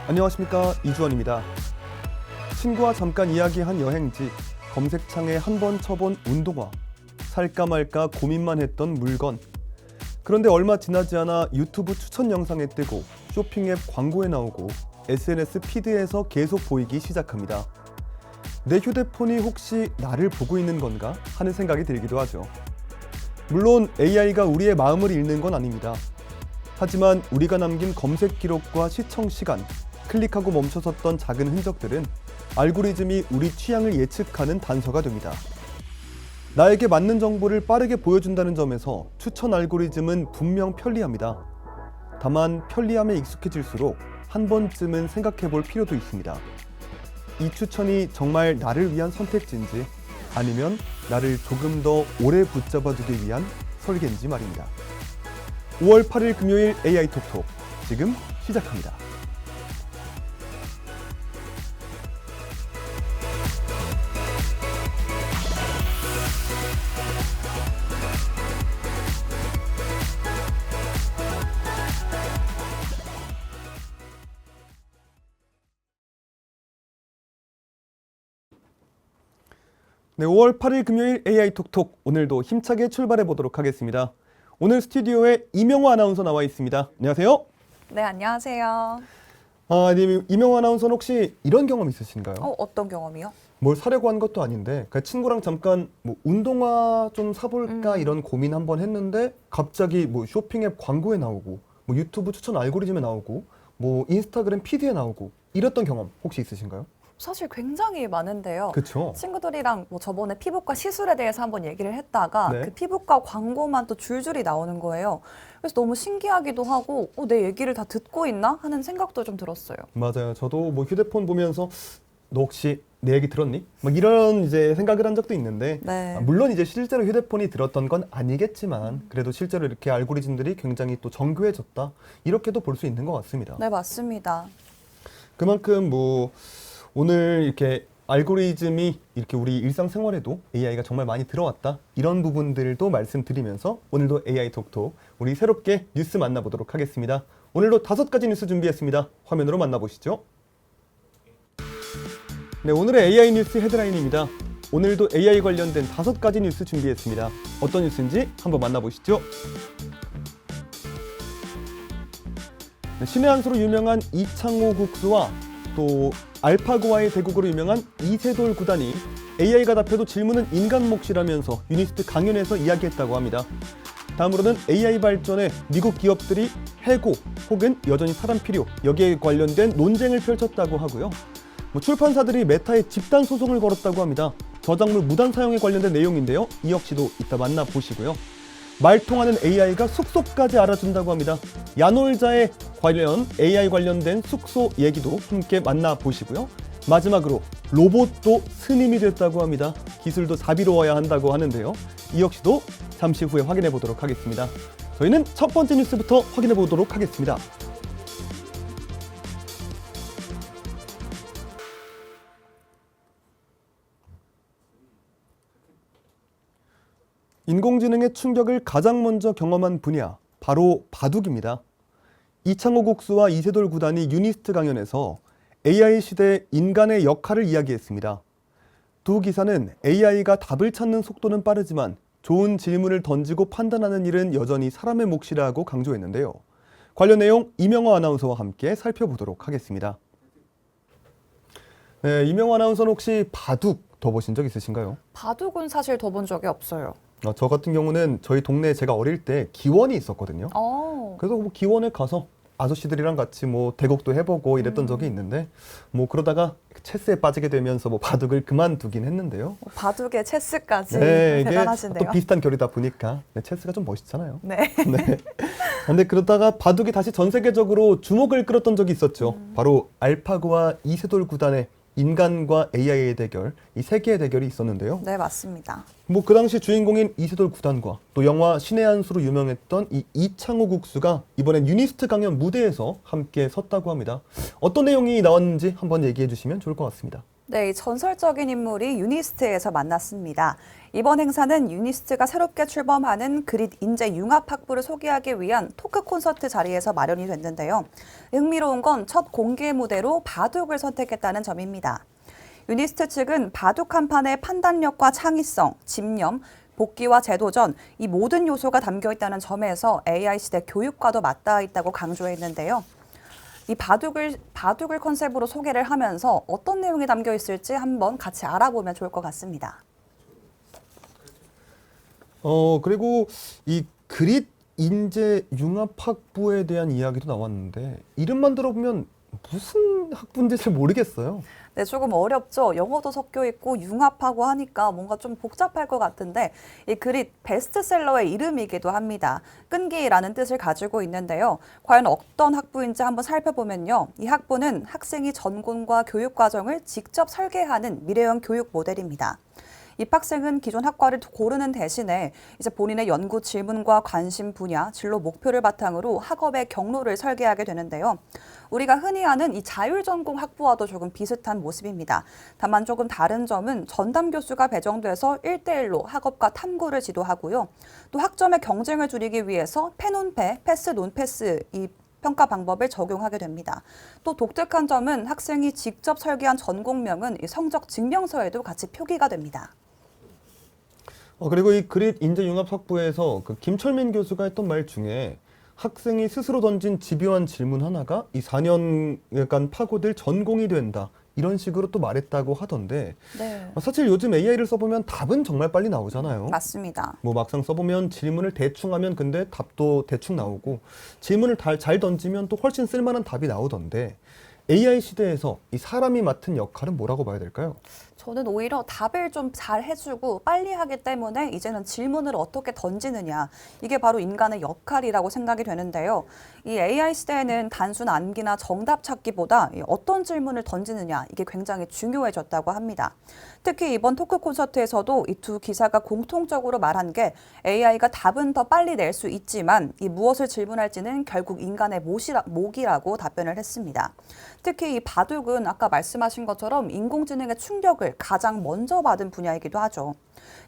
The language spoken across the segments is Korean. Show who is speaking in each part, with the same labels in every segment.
Speaker 1: 안녕하십니까, 이주원입니다. 친구와 잠깐 이야기한 여행지, 검색창에 한 번 쳐본 운동화, 살까 말까 고민만 했던 물건. 그런데 얼마 지나지 않아 유튜브 추천 영상에 뜨고 쇼핑 앱 광고에 나오고 SNS 피드에서 계속 보이기 시작합니다. 내 휴대폰이 혹시 나를 보고 있는 건가 하는 생각이 들기도 하죠. 물론 AI가 우리의 마음을 읽는 건 아닙니다. 하지만 우리가 남긴 검색 기록과 시청 시간, 클릭하고 멈춰섰던 작은 흔적들은 알고리즘이 우리 취향을 예측하는 단서가 됩니다. 나에게 맞는 정보를 빠르게 보여준다는 점에서 추천 알고리즘은 분명 편리합니다. 다만 편리함에 익숙해질수록 한 번쯤은 생각해 볼 필요도 있습니다. 이 추천이 정말 나를 위한 선택지인지 아니면 나를 조금 더 오래 붙잡아두기 위한 설계인지 말입니다. 5월 8일 금요일 AI 톡톡 지금 시작합니다. 네, 5월 8일 금요일 AI 톡톡 오늘도 힘차게 출발해 보도록 하겠습니다. 오늘 스튜디오에 이명호 아나운서 나와 있습니다. 안녕하세요.
Speaker 2: 네, 안녕하세요.
Speaker 1: 네, 이명호 아나운서는 혹시 이런 경험 있으신가요?
Speaker 2: 어떤 경험이요?
Speaker 1: 뭘 사려고 한 것도 아닌데 그냥 친구랑 잠깐 뭐 운동화 좀 사볼까 이런 고민 한번 했는데 갑자기 뭐 쇼핑 앱 광고에 나오고 뭐 유튜브 추천 알고리즘에 나오고 뭐 인스타그램 피드에 나오고 이랬던 경험 혹시 있으신가요?
Speaker 2: 사실 굉장히 많은데요.
Speaker 1: 그렇죠.
Speaker 2: 친구들이랑 뭐 저번에 피부과 시술에 대해서 한번 얘기를 했다가
Speaker 1: 네.
Speaker 2: 그 피부과 광고만 또 줄줄이 나오는 거예요. 그래서 너무 신기하기도 하고 내 얘기를 다 듣고 있나 하는 생각도 좀 들었어요.
Speaker 1: 맞아요. 저도 뭐 휴대폰 보면서 너 혹시 내 얘기 들었니? 막 이런 이제 생각을 한 적도 있는데
Speaker 2: 네.
Speaker 1: 물론 이제 실제로 휴대폰이 들었던 건 아니겠지만 그래도 실제로 이렇게 알고리즘들이 굉장히 또 정교해졌다 이렇게도 볼 수 있는 것 같습니다.
Speaker 2: 네, 맞습니다.
Speaker 1: 그만큼 뭐 오늘 이렇게 알고리즘이 이렇게 우리 일상생활에도 AI가 정말 많이 들어왔다 이런 부분들도 말씀드리면서 오늘도 AI 톡톡 우리 새롭게 뉴스 만나보도록 하겠습니다. 오늘도 5가지 뉴스 준비했습니다. 화면으로 만나보시죠. 네, 오늘의 AI 뉴스 헤드라인입니다. 오늘도 AI 관련된 5가지 뉴스 준비했습니다. 어떤 뉴스인지 한번 만나보시죠. 네, 신의 한 수로 유명한 이창호 국수와 또 알파고와의 대국으로 유명한 이세돌 구단이 AI가 답해도 질문은 인간 몫이라면서 유니스트 강연에서 이야기했다고 합니다. 다음으로는 AI 발전에 미국 기업들이 해고 혹은 여전히 사람 필요 여기에 관련된 논쟁을 펼쳤다고 하고요. 출판사들이 메타에 집단 소송을 걸었다고 합니다. 저작물 무단 사용에 관련된 내용인데요. 이 역시도 이따 만나보시고요. 말통하는 AI가 숙소까지 알아준다고 합니다. 야놀자에 관련 AI 관련된 숙소 얘기도 함께 만나보시고요. 마지막으로 로봇도 스님이 됐다고 합니다. 기술도 자비로워야 한다고 하는데요. 이 역시도 잠시 후에 확인해 보도록 하겠습니다. 저희는 첫 번째 뉴스부터 확인해 보도록 하겠습니다. 인공지능의 충격을 가장 먼저 경험한 분야, 바로 바둑입니다. 이창호 국수와 이세돌 구단이 유니스트 강연에서 AI 시대 인간의 역할을 이야기했습니다. 두 기사는 AI가 답을 찾는 속도는 빠르지만 좋은 질문을 던지고 판단하는 일은 여전히 사람의 몫이라고 강조했는데요. 관련 내용 이명호 아나운서와 함께 살펴보도록 하겠습니다. 네, 이명호 아나운서는 혹시 바둑 둬보신 적 있으신가요?
Speaker 2: 바둑은 사실 더 본 적이 없어요.
Speaker 1: 저 같은 경우는 저희 동네에 제가 어릴 때 기원이 있었거든요. 그래서 뭐 기원에 가서 아저씨들이랑 같이 뭐 대국도 해보고 이랬던 적이 있는데 뭐 그러다가 체스에 빠지게 되면서 뭐 바둑을 그만두긴 했는데요.
Speaker 2: 바둑에 체스까지
Speaker 1: 네, 이게
Speaker 2: 대단하신데요.
Speaker 1: 또 비슷한 결이다 보니까 네, 체스가 좀 멋있잖아요.
Speaker 2: 네.
Speaker 1: 네. 근데 그러다가 바둑이 다시 전 세계적으로 주목을 끌었던 적이 있었죠. 바로 알파고와 이세돌 구단의 인간과 AI의 대결, 이 세 개의 대결이 있었는데요.
Speaker 2: 네, 맞습니다.
Speaker 1: 뭐 그 당시 주인공인 이세돌 구단과 또 영화 신의 한 수로 유명했던 이 이창호 국수가 이번엔 유니스트 강연 무대에서 함께 섰다고 합니다. 어떤 내용이 나왔는지 한번 얘기해 주시면 좋을 것 같습니다.
Speaker 2: 네, 이 전설적인 인물이 유니스트에서 만났습니다. 이번 행사는 유니스트가 새롭게 출범하는 그릿 인재 융합 학부를 소개하기 위한 토크 콘서트 자리에서 마련이 됐는데요. 흥미로운 건 첫 공개 무대로 바둑을 선택했다는 점입니다. 유니스트 측은 바둑 한 판의 판단력과 창의성, 집념, 복귀와 재도전, 이 모든 요소가 담겨 있다는 점에서 AI 시대 교육과도 맞닿아 있다고 강조했는데요. 이 바둑을 컨셉으로 소개를 하면서 어떤 내용이 담겨 있을지 한번 같이 알아보면 좋을 것 같습니다.
Speaker 1: 그리고 이 그릿 인재 융합학부에 대한 이야기도 나왔는데 이름만 들어보면 무슨 학부인지 잘 모르겠어요.
Speaker 2: 네, 조금 어렵죠. 영어도 섞여 있고 융합하고 하니까 뭔가 좀 복잡할 것 같은데 이 그릿 베스트셀러의 이름이기도 합니다. 끈기라는 뜻을 가지고 있는데요. 과연 어떤 학부인지 한번 살펴보면요. 이 학부는 학생이 전공과 교육 과정을 직접 설계하는 미래형 교육 모델입니다. 입학생은 기존 학과를 고르는 대신에 이제 본인의 연구 질문과 관심 분야, 진로 목표를 바탕으로 학업의 경로를 설계하게 되는데요. 우리가 흔히 아는 이 자율전공 학부와도 조금 비슷한 모습입니다. 다만 조금 다른 점은 전담 교수가 배정돼서 1대1로 학업과 탐구를 지도하고요. 또 학점의 경쟁을 줄이기 위해서 패논패, 패스 논패스 이 평가 방법을 적용하게 됩니다. 또 독특한 점은 학생이 직접 설계한 전공명은 이 성적 증명서에도 같이 표기가 됩니다.
Speaker 1: 그리고 이 그릿 인재융합학부에서 그 김철민 교수가 했던 말 중에 학생이 스스로 던진 집요한 질문 하나가 이 4년간 파고들 전공이 된다. 이런 식으로 또 말했다고 하던데
Speaker 2: 네.
Speaker 1: 사실 요즘 AI를 써보면 답은 정말 빨리 나오잖아요.
Speaker 2: 맞습니다.
Speaker 1: 뭐 막상 써보면 질문을 대충 하면 근데 답도 대충 나오고 질문을 잘 던지면 또 훨씬 쓸만한 답이 나오던데 AI 시대에서 이 사람이 맡은 역할은 뭐라고 봐야 될까요?
Speaker 2: 저는 오히려 답을 좀 잘 해주고 빨리 하기 때문에 이제는 질문을 어떻게 던지느냐. 이게 바로 인간의 역할이라고 생각이 되는데요. 이 AI 시대에는 단순 암기나 정답 찾기보다 어떤 질문을 던지느냐. 이게 굉장히 중요해졌다고 합니다. 특히 이번 토크 콘서트에서도 이 두 기사가 공통적으로 말한 게 AI가 답은 더 빨리 낼 수 있지만 이 무엇을 질문할지는 결국 인간의 몫이라고 답변을 했습니다. 특히 이 바둑은 아까 말씀하신 것처럼 인공지능의 충격을 가장 먼저 받은 분야이기도 하죠.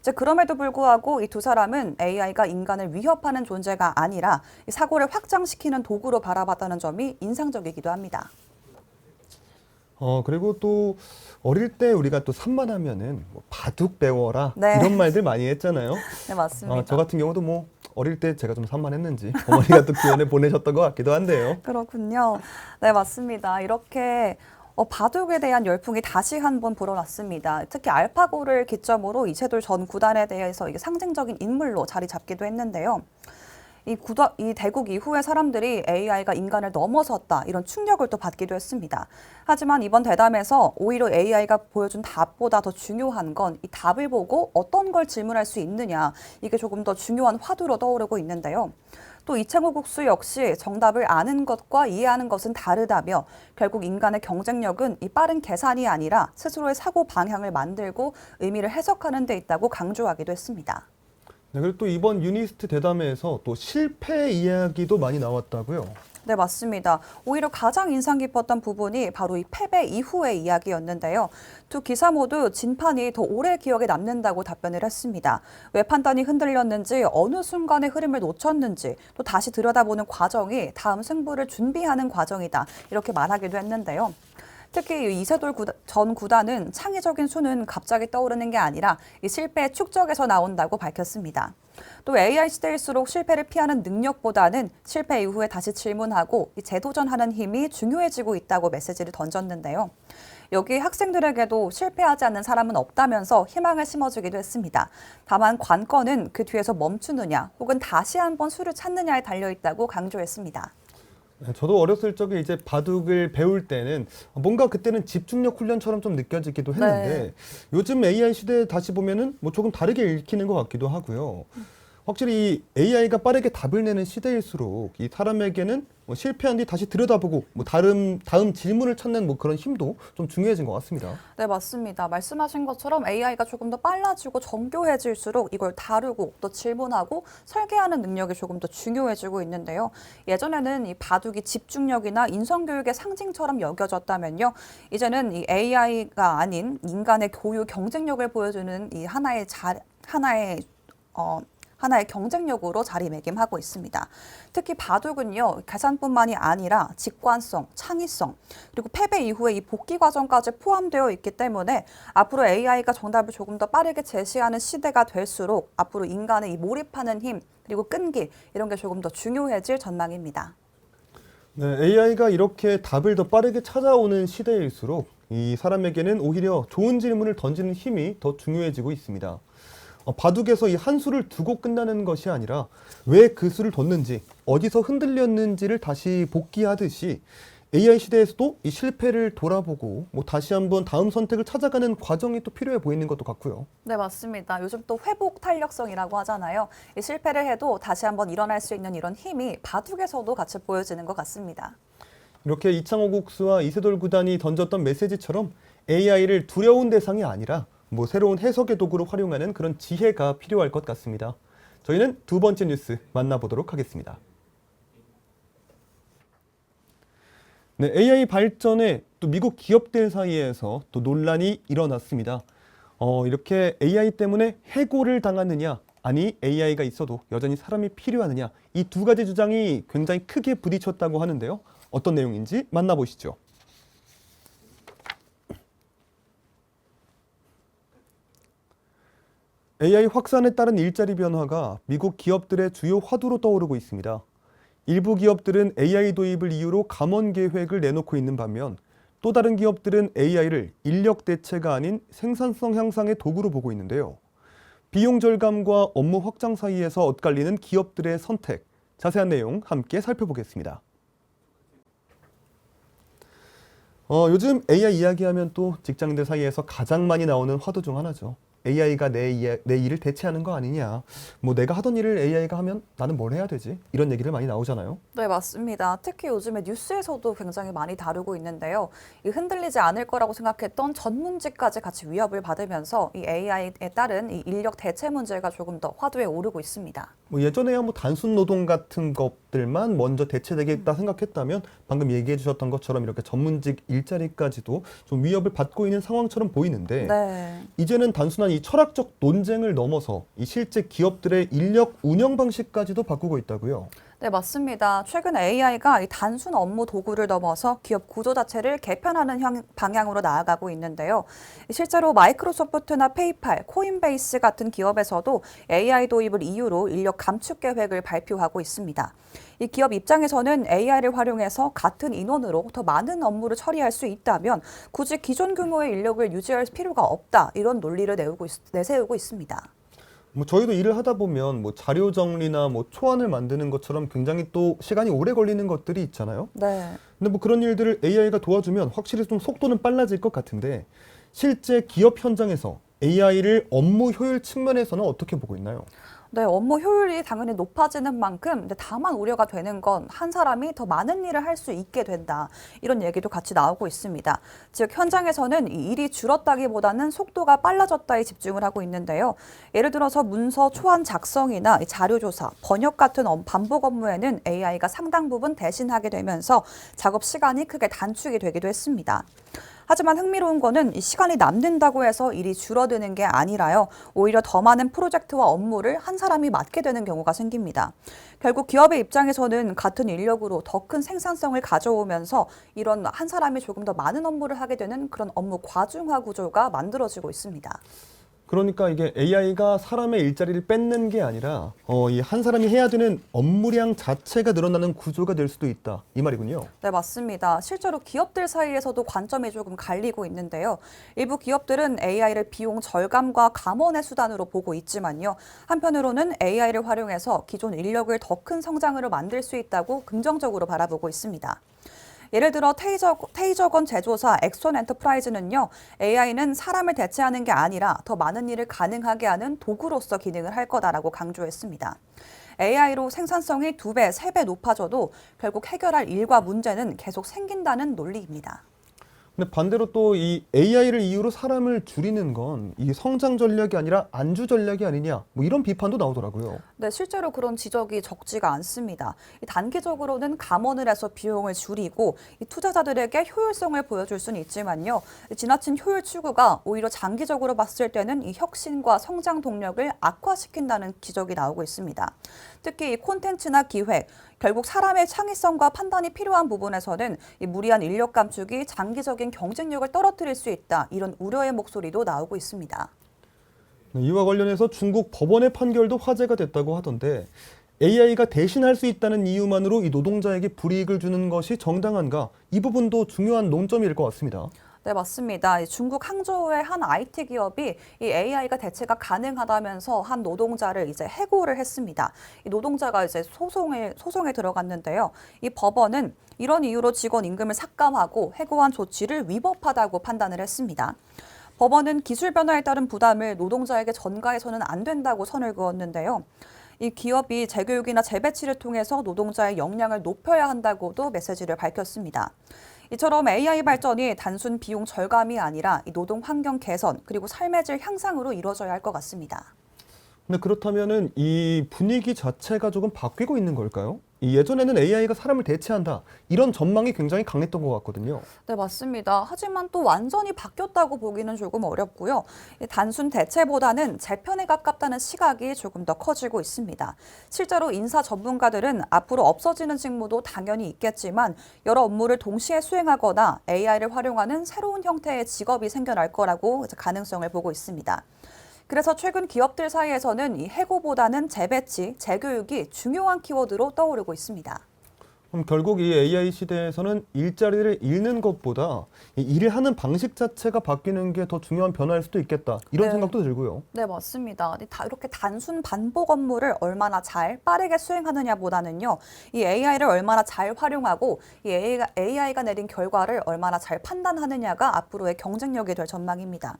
Speaker 2: 이제 그럼에도 불구하고 이 두 사람은 AI가 인간을 위협하는 존재가 아니라 사고를 확장시키는 도구로 바라봤다는 점이 인상적이기도 합니다.
Speaker 1: 그리고 또 어릴 때 우리가 또 산만하면은 뭐 바둑 배워라
Speaker 2: 네.
Speaker 1: 이런 말들 많이 했잖아요.
Speaker 2: 네, 맞습니다.
Speaker 1: 저 같은 경우도 뭐 어릴 때 제가 좀 산만했는지 어머니가 또 기원을 보내셨던 것 같기도 한데요.
Speaker 2: 그렇군요. 네, 맞습니다. 이렇게 바둑에 대한 열풍이 다시 한번 불어났습니다. 특히 알파고를 기점으로 이세돌 전 구단에 대해서 이게 상징적인 인물로 자리 잡기도 했는데요. 이 대국 이후에 사람들이 AI가 인간을 넘어섰다 이런 충격을 또 받기도 했습니다. 하지만 이번 대담에서 오히려 AI가 보여준 답보다 더 중요한 건 이 답을 보고 어떤 걸 질문할 수 있느냐 이게 조금 더 중요한 화두로 떠오르고 있는데요. 또 이창호 국수 역시 정답을 아는 것과 이해하는 것은 다르다며 결국 인간의 경쟁력은 이 빠른 계산이 아니라 스스로의 사고 방향을 만들고 의미를 해석하는 데 있다고 강조하기도 했습니다.
Speaker 1: 네, 그리고 또 이번 유니스트 대담회에서 또 실패 이야기도 많이 나왔다고요.
Speaker 2: 네, 맞습니다. 오히려 가장 인상 깊었던 부분이 바로 이 패배 이후의 이야기였는데요. 두 기사 모두 진판이 더 오래 기억에 남는다고 답변을 했습니다. 왜 판단이 흔들렸는지, 어느 순간의 흐름을 놓쳤는지, 또 다시 들여다보는 과정이 다음 승부를 준비하는 과정이다. 이렇게 말하기도 했는데요. 특히 이세돌 전 구단은 창의적인 수는 갑자기 떠오르는 게 아니라 이 실패의 축적에서 나온다고 밝혔습니다. 또 AI 시대일수록 실패를 피하는 능력보다는 실패 이후에 다시 질문하고 재도전하는 힘이 중요해지고 있다고 메시지를 던졌는데요. 여기 학생들에게도 실패하지 않는 사람은 없다면서 희망을 심어주기도 했습니다. 다만 관건은 그 뒤에서 멈추느냐 혹은 다시 한번 수를 찾느냐에 달려있다고 강조했습니다.
Speaker 1: 저도 어렸을 적에 이제 바둑을 배울 때는 뭔가 그때는 집중력 훈련처럼 좀 느껴지기도 했는데 요즘 AI 시대에 다시 보면은 뭐 조금 다르게 읽히는 것 같기도 하고요. 확실히 이 AI가 빠르게 답을 내는 시대일수록 이 사람에게는 뭐 실패한 뒤 다시 들여다보고 뭐 다음 질문을 찾는 뭐 그런 힘도 좀 중요해진 것 같습니다.
Speaker 2: 네, 맞습니다. 말씀하신 것처럼 AI가 조금 더 빨라지고 정교해질수록 이걸 다루고 또 질문하고 설계하는 능력이 조금 더 중요해지고 있는데요. 예전에는 이 바둑이 집중력이나 인성교육의 상징처럼 여겨졌다면요. 이제는 이 AI가 아닌 인간의 고유 경쟁력을 보여주는 이 하나의 경쟁력으로 자리매김하고 있습니다. 특히 바둑은요, 계산뿐만이 아니라 직관성, 창의성, 그리고 패배 이후의 이 복귀 과정까지 포함되어 있기 때문에 앞으로 AI가 정답을 조금 더 빠르게 제시하는 시대가 될수록 앞으로 인간의 이 몰입하는 힘, 그리고 끈기, 이런 게 조금 더 중요해질 전망입니다.
Speaker 1: 네, AI가 이렇게 답을 더 빠르게 찾아오는 시대일수록 이 사람에게는 오히려 좋은 질문을 던지는 힘이 더 중요해지고 있습니다. 바둑에서 이 한 수를 두고 끝나는 것이 아니라 왜 그 수를 뒀는지, 어디서 흔들렸는지를 다시 복귀하듯이 AI 시대에서도 이 실패를 돌아보고 뭐 다시 한번 다음 선택을 찾아가는 과정이 또 필요해 보이는 것도 같고요.
Speaker 2: 네, 맞습니다. 요즘 또 회복 탄력성이라고 하잖아요. 이 실패를 해도 다시 한번 일어날 수 있는 이런 힘이 바둑에서도 같이 보여지는 것 같습니다.
Speaker 1: 이렇게 이창호 국수와 이세돌 구단이 던졌던 메시지처럼 AI를 두려운 대상이 아니라 뭐 새로운 해석의 도구로 활용하는 그런 지혜가 필요할 것 같습니다. 저희는 두 번째 뉴스 만나보도록 하겠습니다. 네, AI 발전에 또 미국 기업들 사이에서 또 논란이 일어났습니다. 이렇게 AI 때문에 해고를 당하느냐, 아니 AI가 있어도 여전히 사람이 필요하느냐, 이 두 가지 주장이 굉장히 크게 부딪혔다고 하는데요. 어떤 내용인지 만나보시죠. AI 확산에 따른 일자리 변화가 미국 기업들의 주요 화두로 떠오르고 있습니다. 일부 기업들은 AI 도입을 이유로 감원 계획을 내놓고 있는 반면 또 다른 기업들은 AI를 인력 대체가 아닌 생산성 향상의 도구로 보고 있는데요. 비용 절감과 업무 확장 사이에서 엇갈리는 기업들의 선택, 자세한 내용 함께 살펴보겠습니다. 요즘 AI 이야기하면 또 직장인들 사이에서 가장 많이 나오는 화두 중 하나죠. AI가 내 일을 대체하는 거 아니냐. 뭐 내가 하던 일을 AI가 하면 나는 뭘 해야 되지? 이런 얘기를 많이 나오잖아요.
Speaker 2: 네, 맞습니다. 특히 요즘에 뉴스에서도 굉장히 많이 다루고 있는데요. 이 흔들리지 않을 거라고 생각했던 전문직까지 같이 위협을 받으면서 이 AI에 따른 이 인력 대체 문제가 조금 더 화두에 오르고 있습니다.
Speaker 1: 뭐 예전에야 뭐 단순 노동 같은 것들만 먼저 대체되겠다 생각했다면 방금 얘기해 주셨던 것처럼 이렇게 전문직 일자리까지도 좀 위협을 받고 있는 상황처럼 보이는데
Speaker 2: 네.
Speaker 1: 이제는 단순한 이 철학적 논쟁을 넘어서 이 실제 기업들의 인력 운영 방식까지도 바꾸고 있다고요.
Speaker 2: 네, 맞습니다. 최근 AI가 이 단순 업무 도구를 넘어서 기업 구조 자체를 개편하는 방향으로 나아가고 있는데요. 실제로 마이크로소프트나 페이팔, 코인베이스 같은 기업에서도 AI 도입을 이유로 인력 감축 계획을 발표하고 있습니다. 이 기업 입장에서는 AI를 활용해서 같은 인원으로 더 많은 업무를 처리할 수 있다면 굳이 기존 규모의 인력을 유지할 필요가 없다. 이런 논리를 내세우고 있습니다.
Speaker 1: 뭐 저희도 일을 하다 보면 뭐 자료 정리나 뭐 초안을 만드는 것처럼 굉장히 또 시간이 오래 걸리는 것들이 있잖아요.
Speaker 2: 네.
Speaker 1: 근데 뭐 그런 일들을 AI가 도와주면 확실히 좀 속도는 빨라질 것 같은데 실제 기업 현장에서 AI를 업무 효율 측면에서는 어떻게 보고 있나요?
Speaker 2: 네, 업무 효율이 당연히 높아지는 만큼 근데 다만 우려가 되는 건 한 사람이 더 많은 일을 할 수 있게 된다. 이런 얘기도 같이 나오고 있습니다. 즉 현장에서는 이 일이 줄었다기보다는 속도가 빨라졌다에 집중을 하고 있는데요. 예를 들어서 문서 초안 작성이나 자료 조사, 번역 같은 반복 업무에는 AI가 상당 부분 대신하게 되면서 작업 시간이 크게 단축이 되기도 했습니다. 하지만 흥미로운 거는 이 시간이 남는다고 해서 일이 줄어드는 게 아니라요. 오히려 더 많은 프로젝트와 업무를 한 사람이 맡게 되는 경우가 생깁니다. 결국 기업의 입장에서는 같은 인력으로 더 큰 생산성을 가져오면서 이런 한 사람이 조금 더 많은 업무를 하게 되는 그런 업무 과중화 구조가 만들어지고 있습니다.
Speaker 1: 그러니까 이게 AI가 사람의 일자리를 뺏는 게 아니라 이 한 사람이 해야 되는 업무량 자체가 늘어나는 구조가 될 수도 있다. 이 말이군요.
Speaker 2: 네, 맞습니다. 실제로 기업들 사이에서도 관점이 조금 갈리고 있는데요. 일부 기업들은 AI를 비용 절감과 감원의 수단으로 보고 있지만요. 한편으로는 AI를 활용해서 기존 인력을 더 큰 성장으로 만들 수 있다고 긍정적으로 바라보고 있습니다. 예를 들어 테이저건 제조사 엑손 엔터프라이즈는요, AI는 사람을 대체하는 게 아니라 더 많은 일을 가능하게 하는 도구로서 기능을 할 거다라고 강조했습니다. AI로 생산성이 2배, 3배 높아져도 결국 해결할 일과 문제는 계속 생긴다는 논리입니다.
Speaker 1: 근데 반대로 또 이 AI를 이유로 사람을 줄이는 건 이 성장 전략이 아니라 안주 전략이 아니냐, 뭐 이런 비판도 나오더라고요.
Speaker 2: 네, 실제로 그런 지적이 적지가 않습니다. 단기적으로는 감원을 해서 비용을 줄이고 이 투자자들에게 효율성을 보여줄 수는 있지만요. 지나친 효율 추구가 오히려 장기적으로 봤을 때는 이 혁신과 성장 동력을 악화시킨다는 지적이 나오고 있습니다. 특히 이 콘텐츠나 기획, 결국 사람의 창의성과 판단이 필요한 부분에서는 이 무리한 인력 감축이 장기적인 경쟁력을 떨어뜨릴 수 있다. 이런 우려의 목소리도 나오고 있습니다.
Speaker 1: 이와 관련해서 중국 법원의 판결도 화제가 됐다고 하던데 AI가 대신할 수 있다는 이유만으로 이 노동자에게 불이익을 주는 것이 정당한가? 이 부분도 중요한 논점일 것 같습니다.
Speaker 2: 네, 맞습니다. 중국 항저우의 한 IT 기업이 이 AI가 대체가 가능하다면서 한 노동자를 이제 해고를 했습니다. 이 노동자가 이제 소송에 들어갔는데요. 이 법원은 이런 이유로 직원 임금을 삭감하고 해고한 조치를 위법하다고 판단을 했습니다. 법원은 기술 변화에 따른 부담을 노동자에게 전가해서는 안 된다고 선을 그었는데요. 이 기업이 재교육이나 재배치를 통해서 노동자의 역량을 높여야 한다고도 메시지를 밝혔습니다. 이처럼 AI 발전이 단순 비용 절감이 아니라 이 노동 환경 개선 그리고 삶의 질 향상으로 이루어져야 할 것 같습니다.
Speaker 1: 근데 그렇다면은 이 분위기 자체가 조금 바뀌고 있는 걸까요? 이 예전에는 AI가 사람을 대체한다 이런 전망이 굉장히 강했던 것 같거든요.
Speaker 2: 네, 맞습니다. 하지만 또 완전히 바뀌었다고 보기는 조금 어렵고요. 단순 대체보다는 재편에 가깝다는 시각이 조금 더 커지고 있습니다. 실제로 인사 전문가들은 앞으로 없어지는 직무도 당연히 있겠지만 여러 업무를 동시에 수행하거나 AI를 활용하는 새로운 형태의 직업이 생겨날 거라고 가능성을 보고 있습니다. 그래서 최근 기업들 사이에서는 이 해고보다는 재배치, 재교육이 중요한 키워드로 떠오르고 있습니다.
Speaker 1: 그럼 결국 이 AI 시대에서는 일자리를 잃는 것보다 이 일을 하는 방식 자체가 바뀌는 게 더 중요한 변화일 수도 있겠다. 이런
Speaker 2: 네.
Speaker 1: 생각도 들고요.
Speaker 2: 네, 맞습니다. 이렇게 단순 반복 업무를 얼마나 잘 빠르게 수행하느냐보다는요, 이 AI를 얼마나 잘 활용하고 이 AI가 내린 결과를 얼마나 잘 판단하느냐가 앞으로의 경쟁력이 될 전망입니다.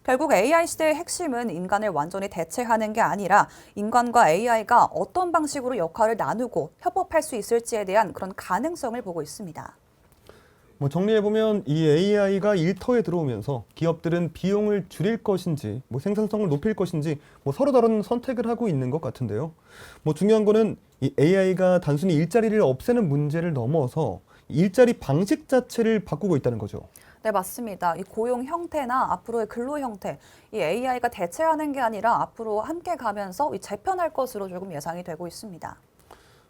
Speaker 2: 결국 AI 시대의 핵심은 인간을 완전히 대체하는 게 아니라 인간과 AI가 어떤 방식으로 역할을 나누고 협업할 수 있을지에 대한 그런 가능성을 보고 있습니다.
Speaker 1: 뭐 정리해보면 이 AI가 일터에 들어오면서 기업들은 비용을 줄일 것인지 뭐 생산성을 높일 것인지 뭐 서로 다른 선택을 하고 있는 것 같은데요. 뭐 중요한 거는 이 AI가 단순히 일자리를 없애는 문제를 넘어서 일자리 방식 자체를 바꾸고 있다는 거죠.
Speaker 2: 네, 맞습니다. 이 고용 형태나 앞으로의 근로 형태, 이 AI가 대체하는 게 아니라 앞으로 함께 가면서 이 재편할 것으로 조금 예상이 되고 있습니다.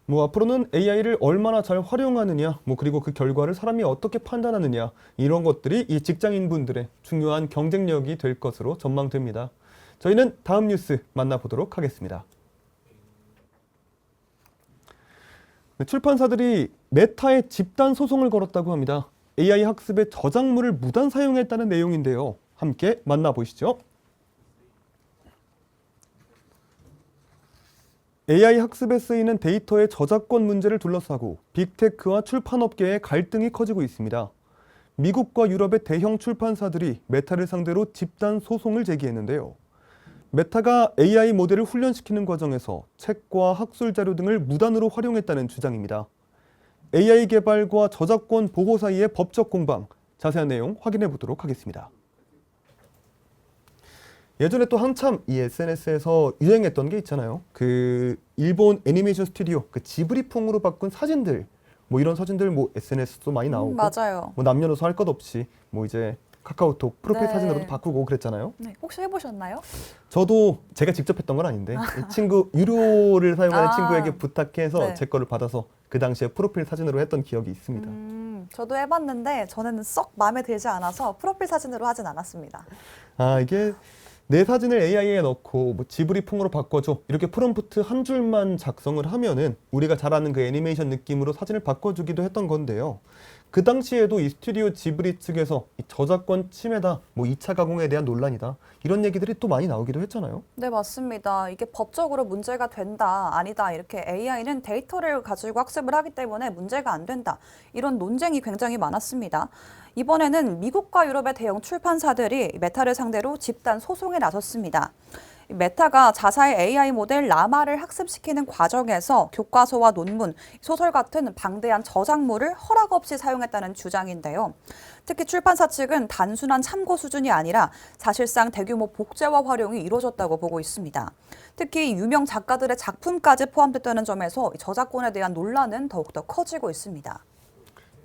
Speaker 1: 뭐 앞으로는 AI를 얼마나 잘 활용하느냐, 뭐 그리고 그 결과를 사람이 어떻게 판단하느냐 이런 것들이 이 직장인분들의 중요한 경쟁력이 될 것으로 전망됩니다. 저희는 다음 뉴스 만나보도록 하겠습니다. 출판사들이 메타에 집단 소송을 걸었다고 합니다. AI 학습의 저작물을 무단 사용했다는 내용인데요. 함께 만나보시죠. AI 학습에 쓰이는 데이터의 저작권 문제를 둘러싸고 빅테크와 출판업계의 갈등이 커지고 있습니다. 미국과 유럽의 대형 출판사들이 메타를 상대로 집단 소송을 제기했는데요. 메타가 AI 모델을 훈련시키는 과정에서 책과 학술 자료 등을 무단으로 활용했다는 주장입니다. AI 개발과 저작권 보호 사이의 법적 공방, 자세한 내용 확인해 보도록 하겠습니다. 예전에 또 한참 이 SNS에서 유행했던 게 있잖아요. 그 일본 애니메이션 스튜디오 그 지브리풍으로 바꾼 사진들, 뭐 이런 사진들 뭐 SNS도 많이 나오고,
Speaker 2: 맞아요.
Speaker 1: 뭐 남녀노소 할 것 없이 뭐 이제 카카오톡 프로필
Speaker 2: 네.
Speaker 1: 사진으로도 바꾸고 그랬잖아요.
Speaker 2: 네, 혹시 해보셨나요?
Speaker 1: 저도 제가 직접 했던 건 아닌데 친구 유료를 사용하는
Speaker 2: 아.
Speaker 1: 친구에게 부탁해서
Speaker 2: 네.
Speaker 1: 제 거를 받아서 그 당시에 프로필 사진으로 했던 기억이 있습니다.
Speaker 2: 저도 해봤는데 저는 썩 마음에 들지 않아서 프로필 사진으로 하진 않았습니다.
Speaker 1: 아, 이게 내 사진을 AI에 넣고 뭐 지브리풍으로 바꿔줘 이렇게 프롬프트 한 줄만 작성을 하면은 우리가 잘 아는 그 애니메이션 느낌으로 사진을 바꿔주기도 했던 건데요. 그 당시에도 이 스튜디오 지브리 측에서 이 저작권 침해다, 뭐 2차 가공에 대한 논란이다, 이런 얘기들이 또 많이 나오기도 했잖아요.
Speaker 2: 네, 맞습니다. 이게 법적으로 문제가 된다, 아니다, 이렇게 AI는 데이터를 가지고 학습을 하기 때문에 문제가 안 된다, 이런 논쟁이 굉장히 많았습니다. 이번에는 미국과 유럽의 대형 출판사들이 메타를 상대로 집단 소송에 나섰습니다. 메타가 자사의 AI 모델 라마를 학습시키는 과정에서 교과서와 논문, 소설 같은 방대한 저작물을 허락 없이 사용했다는 주장인데요. 특히 출판사 측은 단순한 참고 수준이 아니라 사실상 대규모 복제와 활용이 이루어졌다고 보고 있습니다. 특히 유명 작가들의 작품까지 포함됐다는 점에서 저작권에 대한 논란은 더욱더 커지고 있습니다.